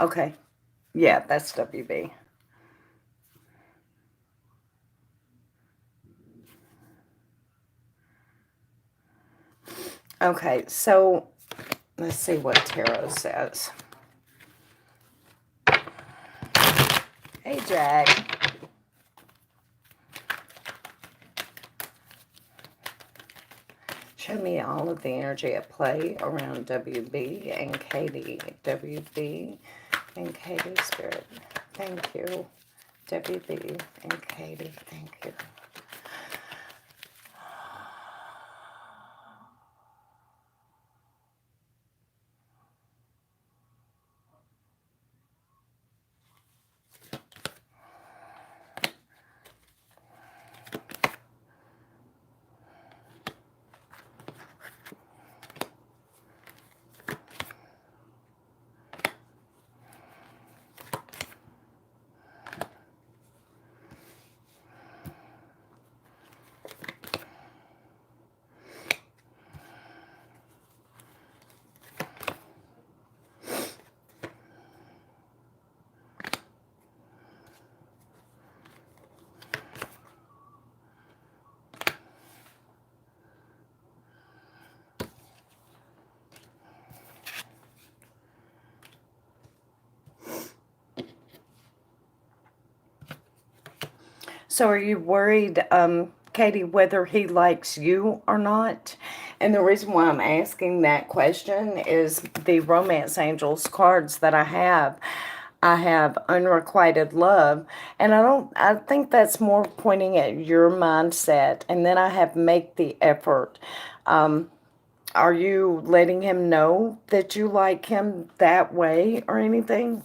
Okay. Yeah, that's WB. Okay, so let's see what tarot says. Hey, Jack. Show me all of the energy at play around WB and Katie. WB and Katie Spirit. Thank you. WB and Katie. Thank you. So are you worried, Katie, whether he likes you or not? And the reason why I'm asking that question is the Romance Angels cards that I have unrequited love, and I think that's more pointing at your mindset. And then I have make the effort. Are you letting him know that you like him that way or anything?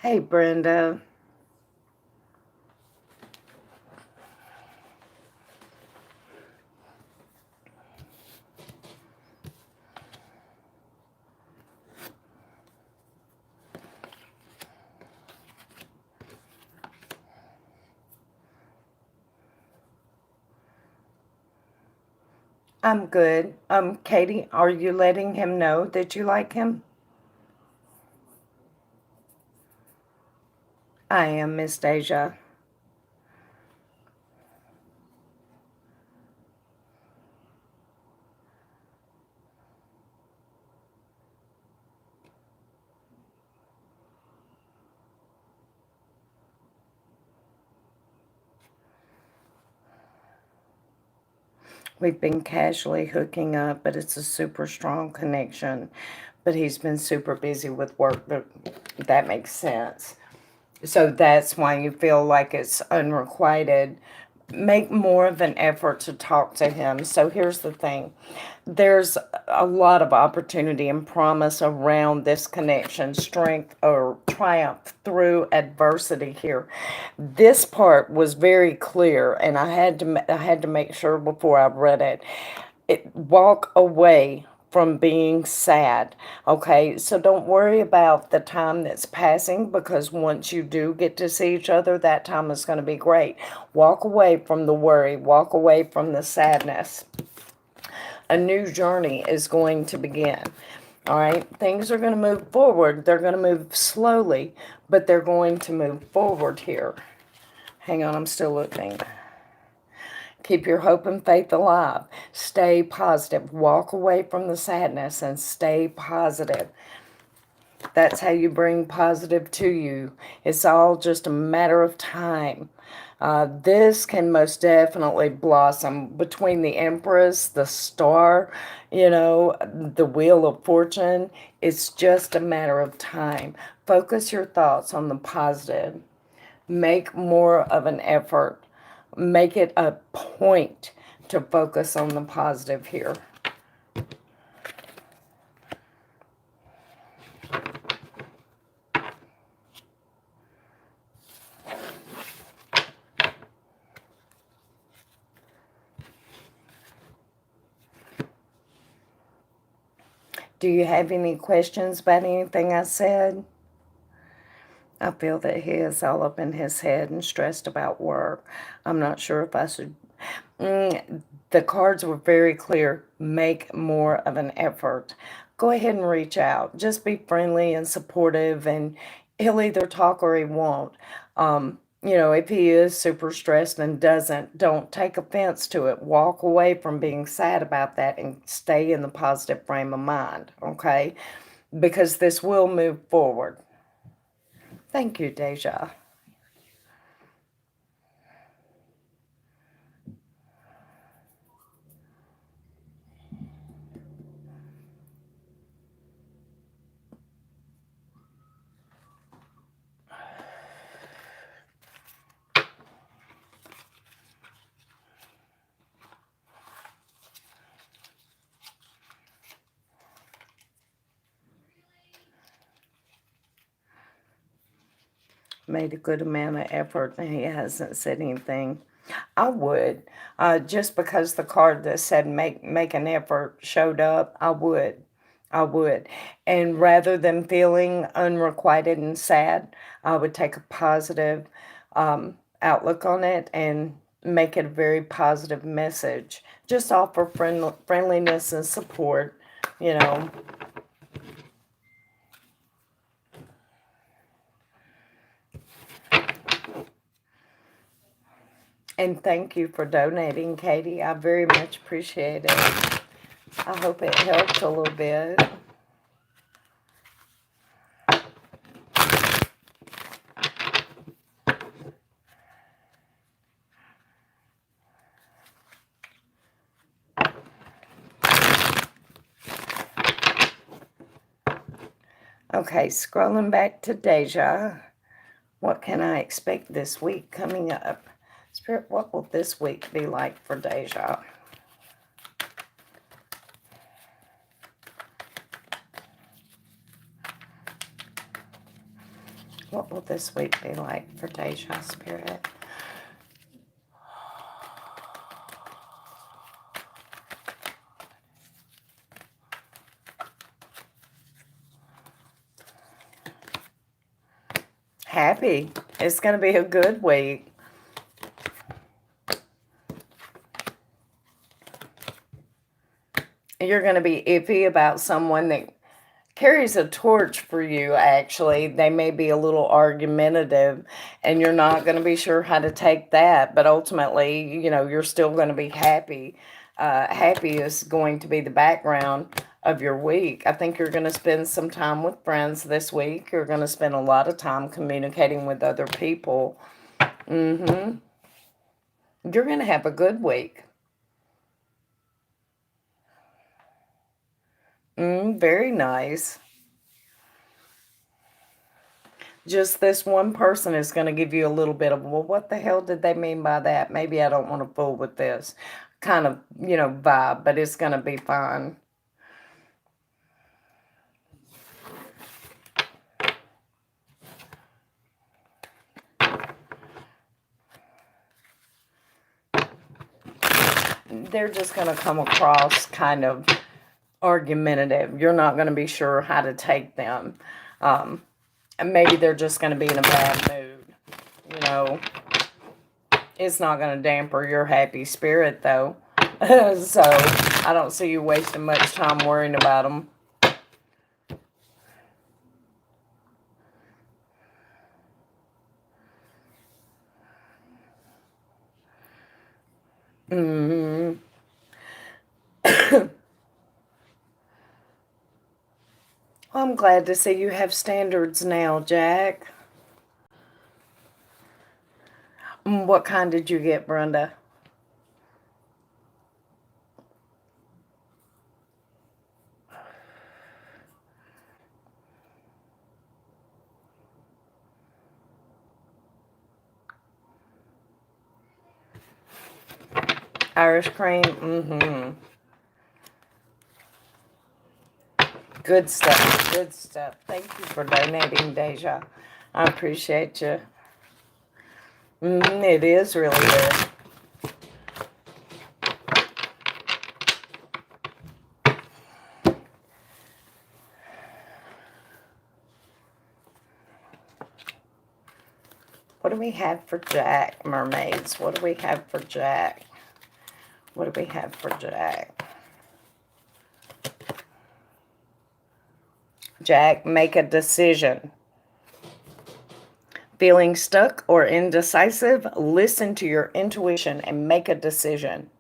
Hey, Brenda. I'm good. Katie, are you letting him know that you like him? I am, Miss Deja. We've been casually hooking up, but it's a super strong connection. But he's been super busy with work, but that makes sense. So that's why you feel like it's unrequited. Make more of an effort to talk to him. So here's the thing. There's a lot of opportunity and promise around this connection, strength or triumph through adversity here. This part was very clear, and I had to make sure before I read it. Walk away from being sad. Okay, so don't worry about the time that's passing, because once you do get to see each other, that time is going to be great. Walk away from the worry, walk away from the sadness. A new journey is going to begin. All right, things are going to move forward. They're going to move slowly, but they're going to move forward here. Hang on, I'm still looking. Keep your hope and faith alive. Stay positive. Walk away from the sadness and stay positive. That's how you bring positive to you. It's all just a matter of time. This can most definitely blossom between the Empress, the Star, the Wheel of Fortune. It's just a matter of time. Focus your thoughts on the positive. Make more of an effort. Make it a point to focus on the positive here. Do you have any questions about anything I said? I feel that he is all up in his head and stressed about work. I'm not sure if I should. The cards were very clear. Make more of an effort. Go ahead and reach out. Just be friendly and supportive, and he'll either talk or he won't. If he is super stressed and don't take offense to it. Walk away from being sad about that and stay in the positive frame of mind, okay? Because this will move forward. Thank you, Deja. Made a good amount of effort and he hasn't said anything. I would. Just because the card that said make an effort showed up, I would. I would. And rather than feeling unrequited and sad, I would take a positive outlook on it and make it a very positive message. Just offer friendliness and support, you know. And thank you for donating, Katie. I very much appreciate it. I hope it helped a little bit. Okay, scrolling back to Deja. What can I expect this week coming up? Spirit, what will this week be like for Deja? What will this week be like for Deja, Spirit? Happy. It's going to be a good week. You're going to be iffy about someone that carries a torch for you, actually. They may be a little argumentative, and you're not going to be sure how to take that, but ultimately, you're still going to be happy. Happy is going to be the background of your week. I think you're going to spend some time with friends this week. You're going to spend a lot of time communicating with other people. You're going to have a good week. Very nice. Just this one person is going to give you a little bit of, well, what the hell did they mean by that? Maybe I don't want to fool with this kind of, vibe, but it's going to be fine. They're just going to come across kind of argumentative. You're not going to be sure how to take them. And maybe they're just going to be in a bad mood. It's not going to damper your happy spirit, though. So I don't see you wasting much time worrying about them. Well, I'm glad to see you have standards now, Jack. What kind did you get, Brenda? Irish cream? Good stuff. Good stuff. Thank you for donating, Deja. I appreciate you. It is really good. What do we have for Jack, mermaids? What do we have for Jack? What do we have for Jack? Jack, make a decision. Feeling stuck or indecisive? Listen to your intuition and make a decision.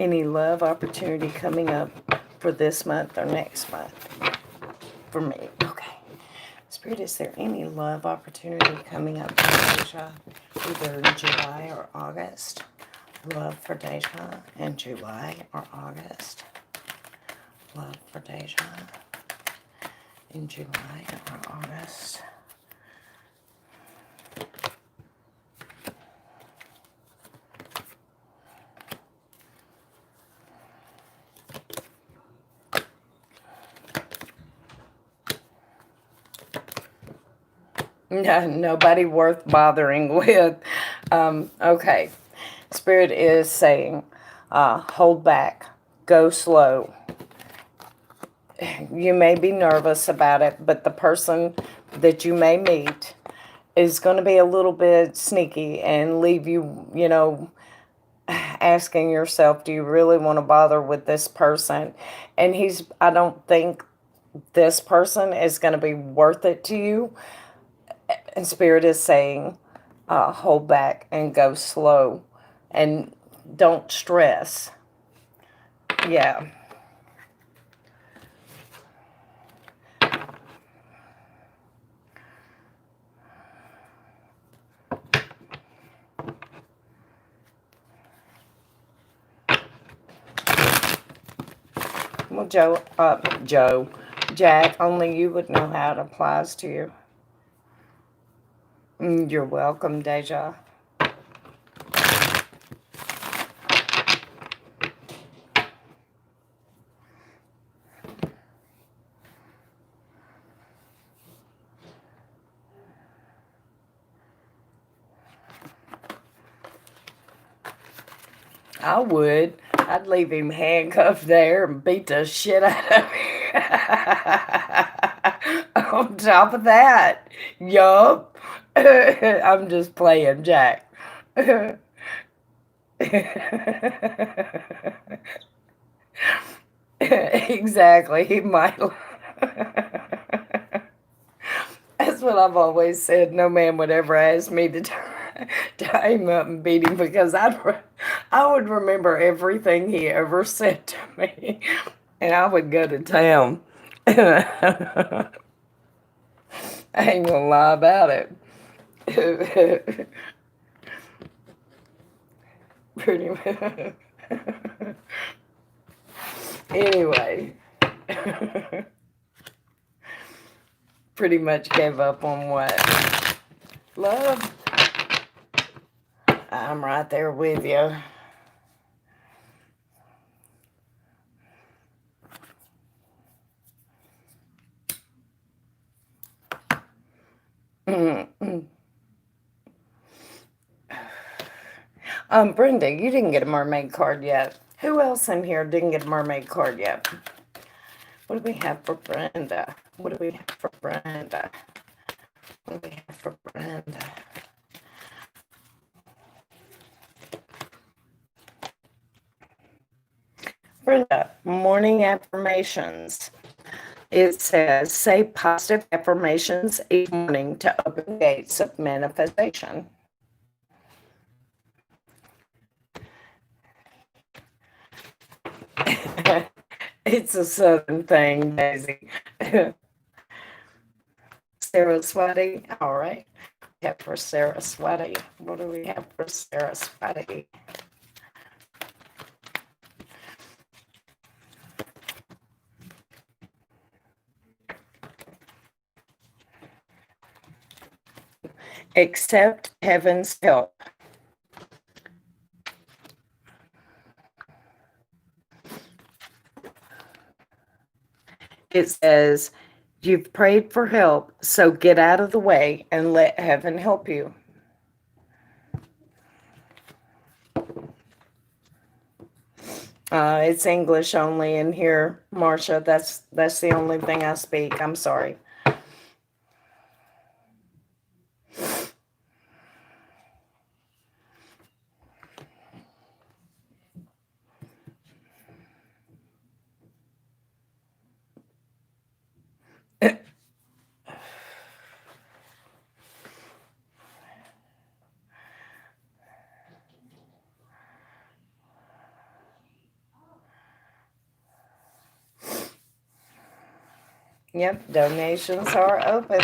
Any love opportunity coming up for this month or next month? For me. Okay. Spirit, is there any love opportunity coming up for Deja? Either in July or August? Love for Deja in July or August? Love for Deja in July or August? No, nobody worth bothering with. Okay. Spirit is saying, hold back, go slow. You may be nervous about it, but the person that you may meet is going to be a little bit sneaky and leave you, you know, asking yourself, do you really want to bother with this person? And I don't think this person is going to be worth it to you. And Spirit is saying, hold back and go slow and don't stress. Yeah. Well, Jack, only you would know how it applies to you. You're welcome, Deja. I would. I'd leave him handcuffed there and beat the shit out of him. On top of that, yup. I'm just playing, Jack. Exactly. He might. That's what I've always said. No man would ever ask me to tie him up and beat him because I would remember everything he ever said to me, and I would go to town. I ain't gonna lie about it. Pretty much. Anyway. Pretty much gave up on what? Love? I'm right there with you. Brenda, you didn't get a mermaid card yet. Who else in here didn't get a mermaid card yet? What do we have for Brenda? What do we have for Brenda? What do we have for Brenda? Brenda, morning affirmations. It says, say positive affirmations each morning to open gates of manifestation. It's a southern thing, Daisy. Saraswati, all right. We have for Saraswati. What do we have for Saraswati? Accept heaven's help. It says, you've prayed for help, so get out of the way and let heaven help you. It's English only in here, Marcia. That's the only thing I speak. I'm sorry. Yep, donations are open.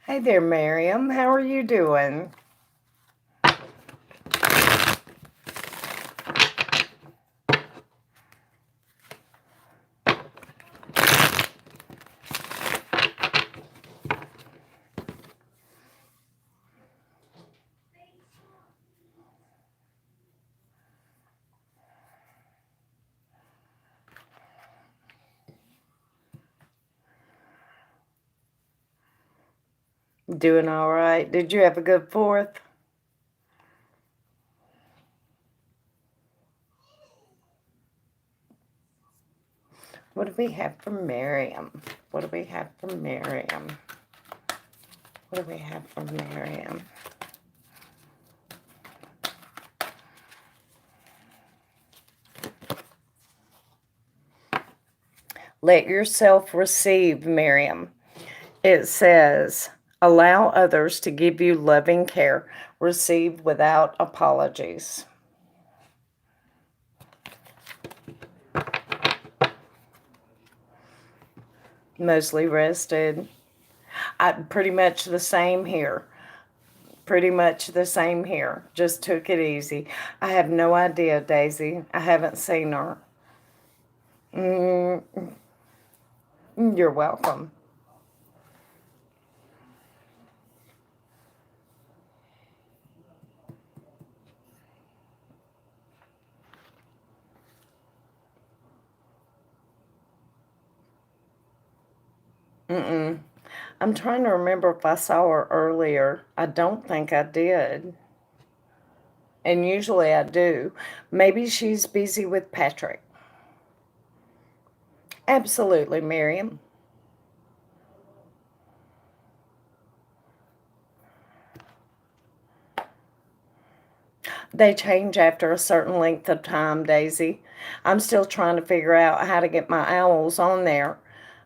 Hey there, Miriam. How are you doing? Doing all right. Did you have a good 4th? What do we have for Miriam? What do we have for Miriam? What do we have for Miriam? Let yourself receive, Miriam. It says, allow others to give you loving care. Receive without apologies. Mostly rested. Pretty much the same here. Pretty much the same here. Just took it easy. I have no idea, Daisy. I haven't seen her. You're welcome. I'm trying to remember if I saw her earlier. I don't think I did. And usually I do. Maybe she's busy with Patrick. Absolutely, Miriam. They change after a certain length of time, Daisy. I'm still trying to figure out how to get my owls on there.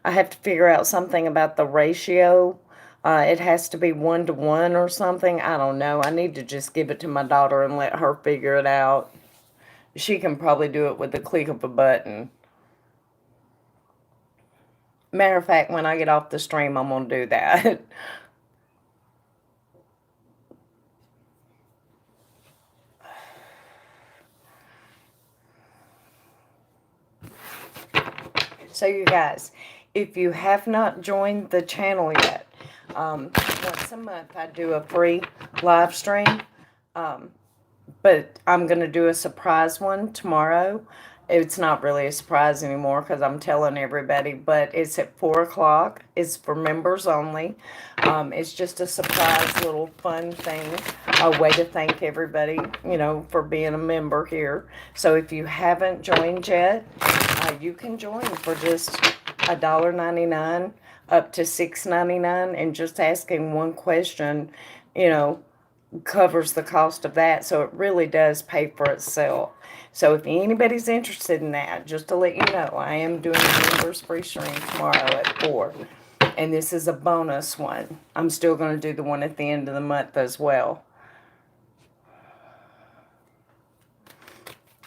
I have to figure out something about the ratio. It has to be 1-to-1 or something. I don't know. I need to just give it to my daughter and let her figure it out. She can probably do it with the click of a button. Matter of fact, when I get off the stream, I'm going to do that. So you guys, if you have not joined the channel yet, once a month I do a free live stream, but I'm going to do a surprise one tomorrow. It's not really a surprise anymore because I'm telling everybody, but it's at 4 o'clock. It's for members only. It's just a surprise little fun thing, a way to thank everybody, for being a member here. So if you haven't joined yet, you can join for just $1.99 up to $6.99, and just asking one question, covers the cost of that. So it really does pay for itself. So if anybody's interested in that, just to let you know, I am doing a members free stream tomorrow at 4. And this is a bonus one. I'm still going to do the one at the end of the month as well.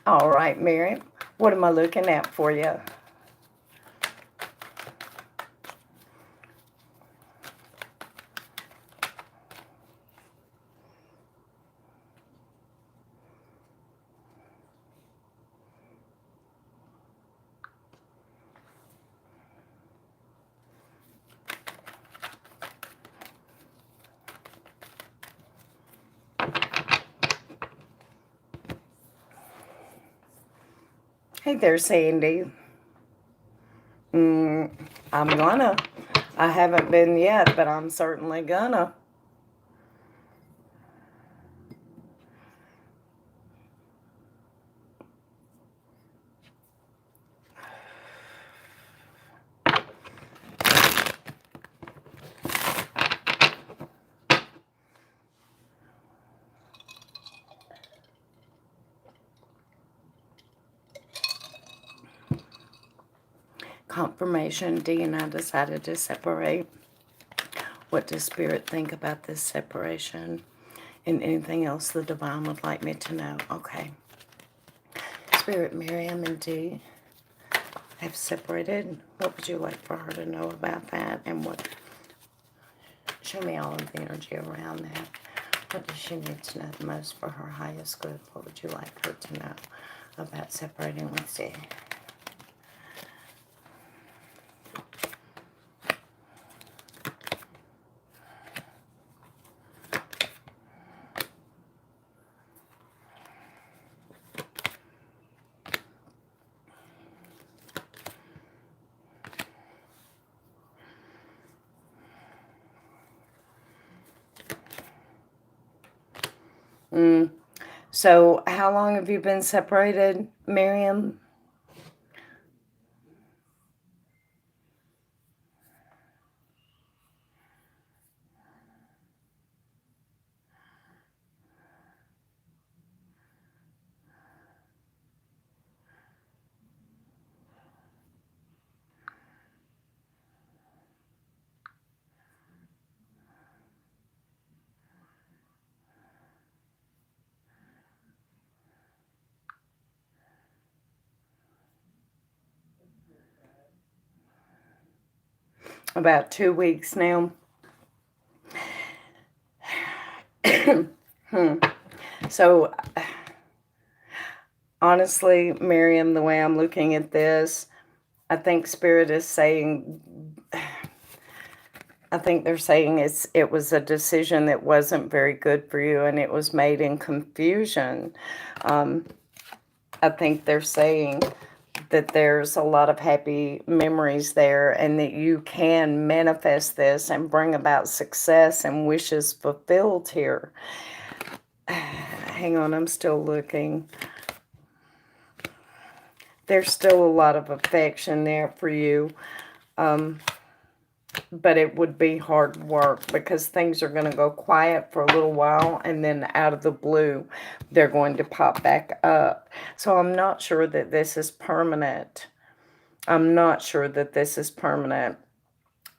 All right, Mary, what am I looking at for you? Hey there, Sandy. I'm gonna. I haven't been yet, but I'm certainly gonna. Confirmation, Dee and I decided to separate. What does Spirit think about this separation? And anything else the Divine would like me to know? Okay. Spirit, Miriam, and Dee have separated. What would you like for her to know about that? And what, show me all of the energy around that. What does she need to know the most for her highest good? What would you like her to know about separating? Let's see. So, how long have you been separated, Miriam? About 2 weeks now. So, honestly, Miriam, the way I'm looking at this, I think Spirit is saying, I think they're saying it was a decision that wasn't very good for you and it was made in confusion. I think they're saying that there's a lot of happy memories there and that you can manifest this and bring about success and wishes fulfilled here. Hang on, I'm still looking. There's still a lot of affection there for you. But it would be hard work because things are going to go quiet for a little while and then out of the blue, they're going to pop back up. So I'm not sure that this is permanent. I'm not sure that this is permanent.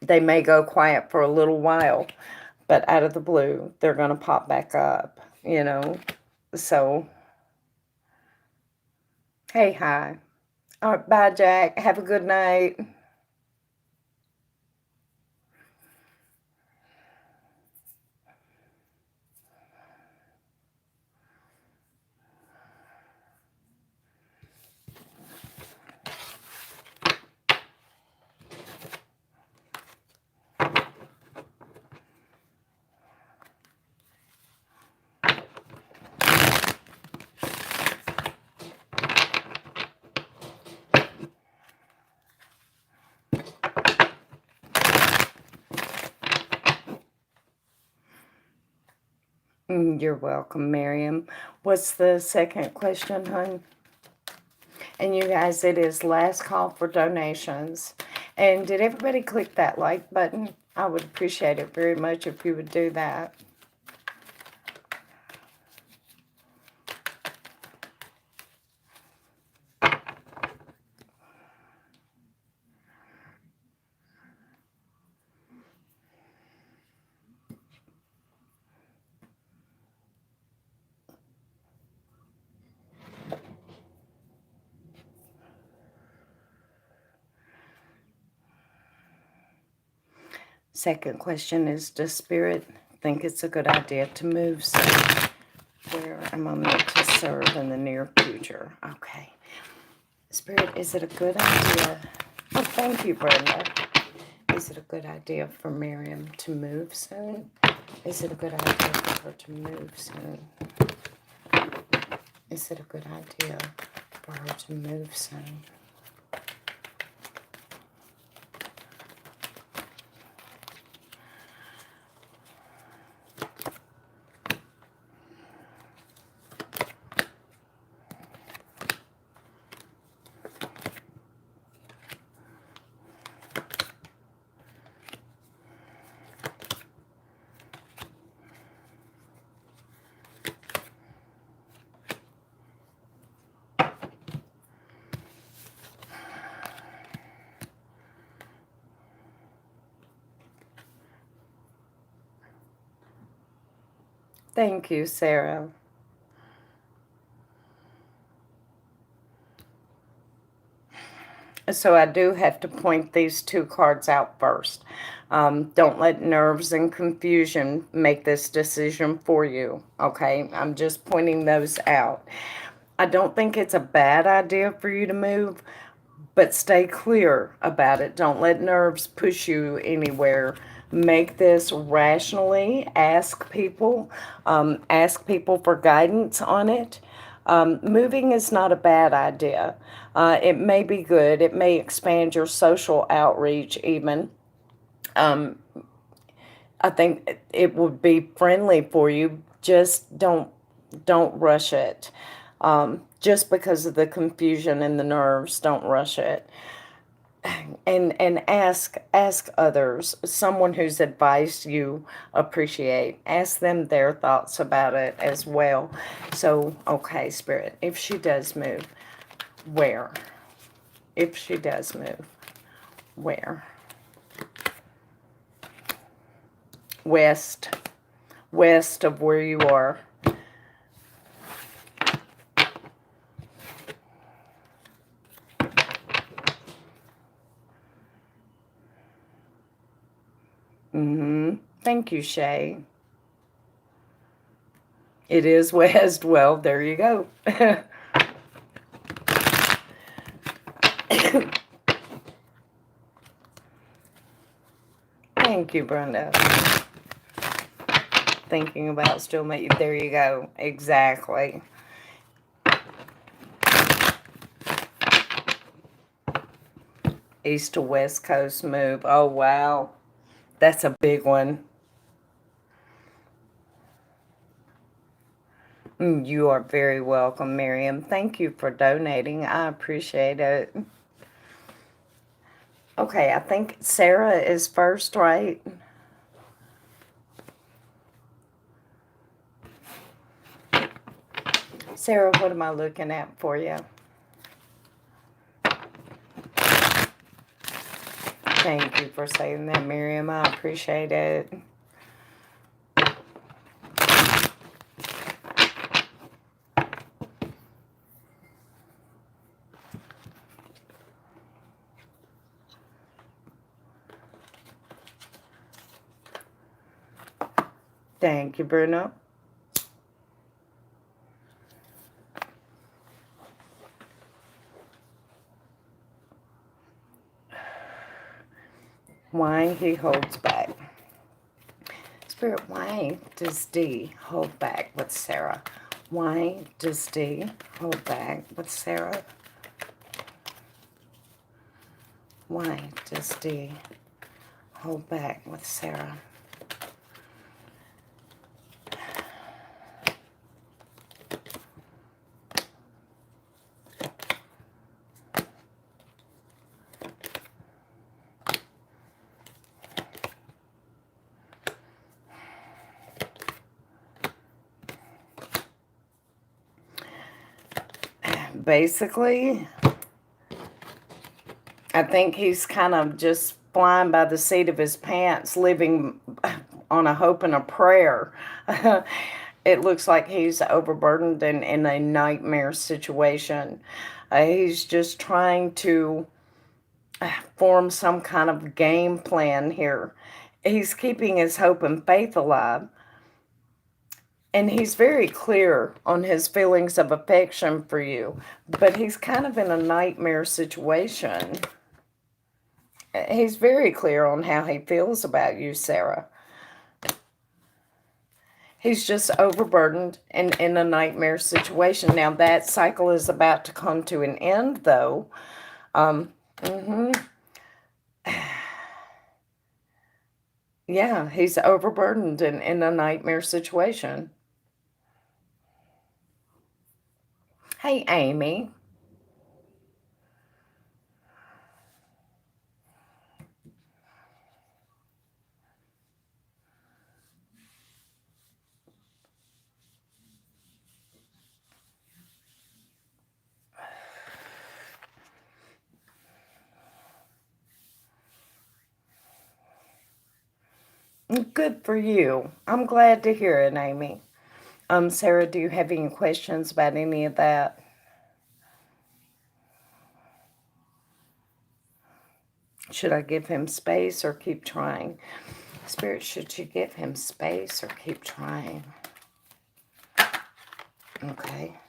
They may go quiet for a little while, but out of the blue, they're going to pop back up, you know. So, hey, hi. All right, bye, Jack. Have a good night. You're welcome, Miriam. What's the second question, hon? And you guys, it is last call for donations. And did everybody click that like button? I would appreciate it very much if you would do that. Second question is, does Spirit think it's a good idea to move soon? Where am I meant to serve in the near future? Okay. Spirit, is it a good idea? Oh, thank you, Brenda. Is it a good idea for Miriam to move soon? Is it a good idea for her to move soon? Is it a good idea for her to move soon? Thank you, Sarah. So I do have to point these two cards out first. Don't let nerves and confusion make this decision for you, okay? I'm just pointing those out. I don't think it's a bad idea for you to move, but stay clear about it. Don't let nerves push you anywhere. Make this rationally. Ask people for guidance on it. Moving is not a bad idea. It may be good. It may expand your social outreach even. I think it would be friendly for you. Just don't rush it. Just because of the confusion and the nerves, don't rush it. And ask others, someone whose advice you appreciate, ask them their thoughts about it as well. So, okay, Spirit, if she does move, where? If she does move, where? West of where you are. Thank you, Shay. It is west. Well, there you go. Thank you, Brenda. Thinking about still meet you. There you go. Exactly. East to west coast move. Oh, wow. That's a big one. You are very welcome, Miriam. Thank you for donating. I appreciate it. Okay, I think Sarah is first, right? Sarah, what am I looking at for you? Thank you for saying that, Miriam. I appreciate it. Thank you, Bruno. Why he holds back. Spirit, why does D hold back with Sarah? Why does D hold back with Sarah? Why does D hold back with Sarah? Basically, I think he's kind of just flying by the seat of his pants, living on a hope and a prayer. It looks like he's overburdened and in a nightmare situation. He's just trying to form some kind of game plan here. He's keeping his hope and faith alive. And he's very clear on his feelings of affection for you. But he's kind of in a nightmare situation. He's very clear on how he feels about you, Sarah. He's just overburdened and in a nightmare situation. Now, that cycle is about to come to an end, though. Yeah, he's overburdened and in a nightmare situation. Hey, Amy. Good for you. I'm glad to hear it, Amy. Sarah, do you have any questions about any of that? Should I give him space or keep trying? Spirit, should you give him space or keep trying? Okay.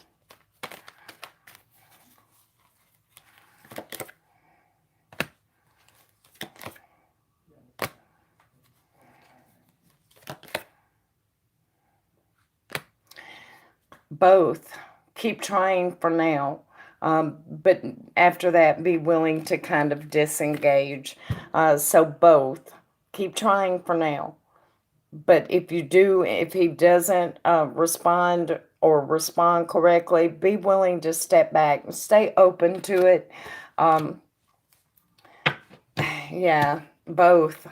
Both. Keep trying for now. But after that, be willing to kind of disengage. So both. Keep trying for now. But if he doesn't respond or respond correctly, be willing to step back and stay open to it. Yeah, both.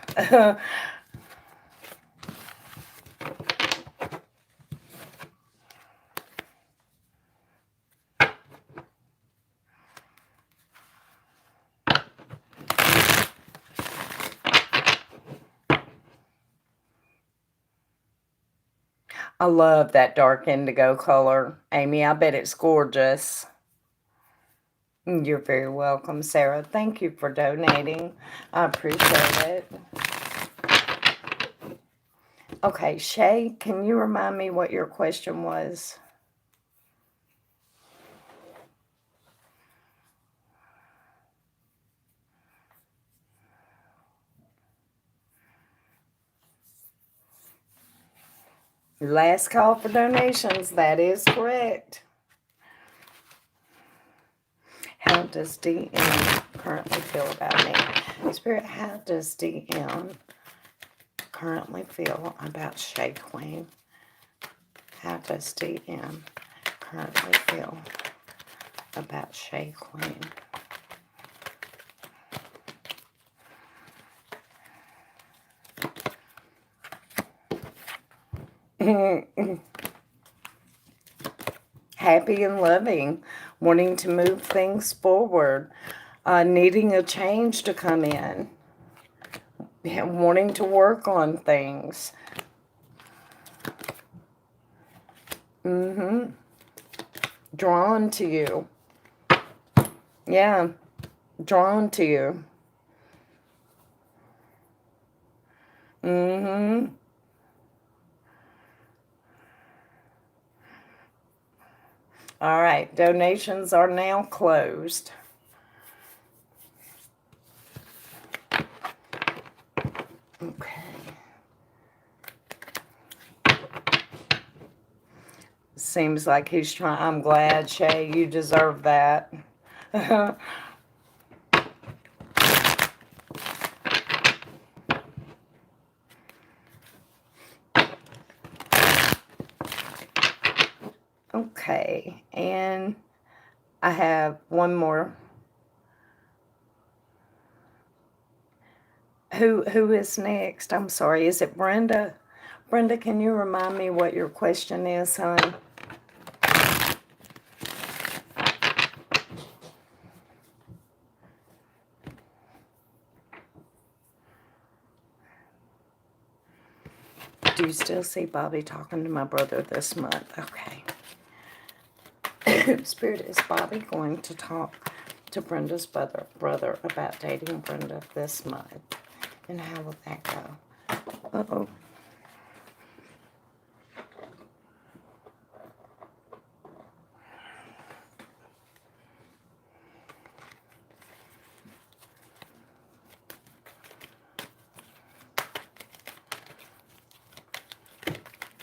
I love that dark indigo color, Amy. I bet it's gorgeous. You're very welcome, Sarah. Thank you for donating. I appreciate it. Okay, Shay, can you remind me what your question was? Last call for donations. That is correct. How does DM currently feel about me? Spirit, how does DM currently feel about Shay Queen? How does DM currently feel about Shay Queen? Happy and loving, wanting to move things forward, needing a change to come in, wanting to work on things. Drawn to you. Yeah, drawn to you. All right, donations are now closed. Okay. Seems like he's trying. I'm glad, Shay, you deserve that. Okay, and I have one more. Who is next? I'm sorry. Is it Brenda? Brenda, can you remind me what your question is, hon? Do you still see Bobby talking to my brother this month? Okay. Spirit, is Bobby going to talk to Brenda's brother about dating Brenda this month? And how will that go? Uh-oh.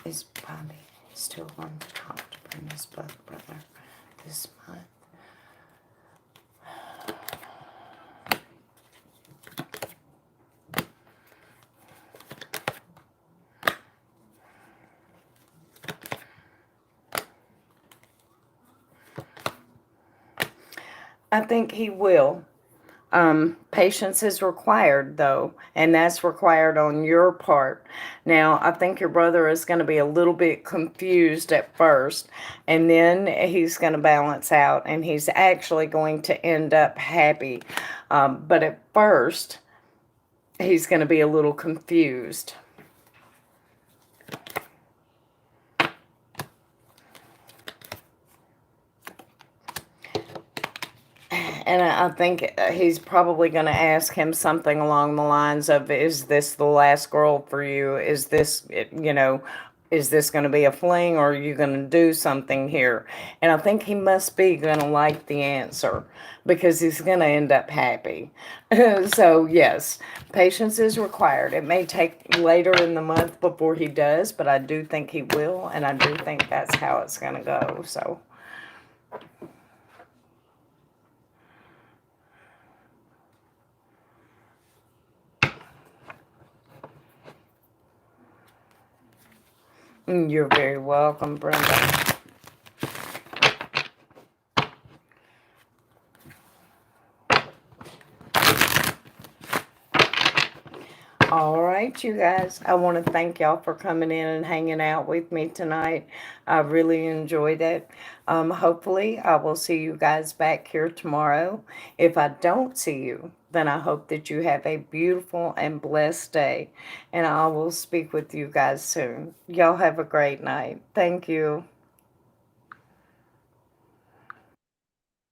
Is Bobby still going to talk to Brenda's brother this month? I think he will. Patience is required, though, and that's required on your part. Now, I think your brother is going to be a little bit confused at first, and then he's going to balance out, and he's actually going to end up happy. But at first, he's going to be a little confused. And I think he's probably going to ask him something along the lines of, is this the last girl for you? Is this, is this going to be a fling, or are you going to do something here? And I think he must be going to like the answer because he's going to end up happy. So, yes, patience is required. It may take later in the month before he does, but I do think he will, and I do think that's how it's going to go. So, you're very welcome, Brenda. All right, you guys. I want to thank y'all for coming in and hanging out with me tonight. I really enjoyed it. Hopefully, I will see you guys back here tomorrow. If I don't see you, then I hope that you have a beautiful and blessed day. And I will speak with you guys soon. Y'all have a great night. Thank you.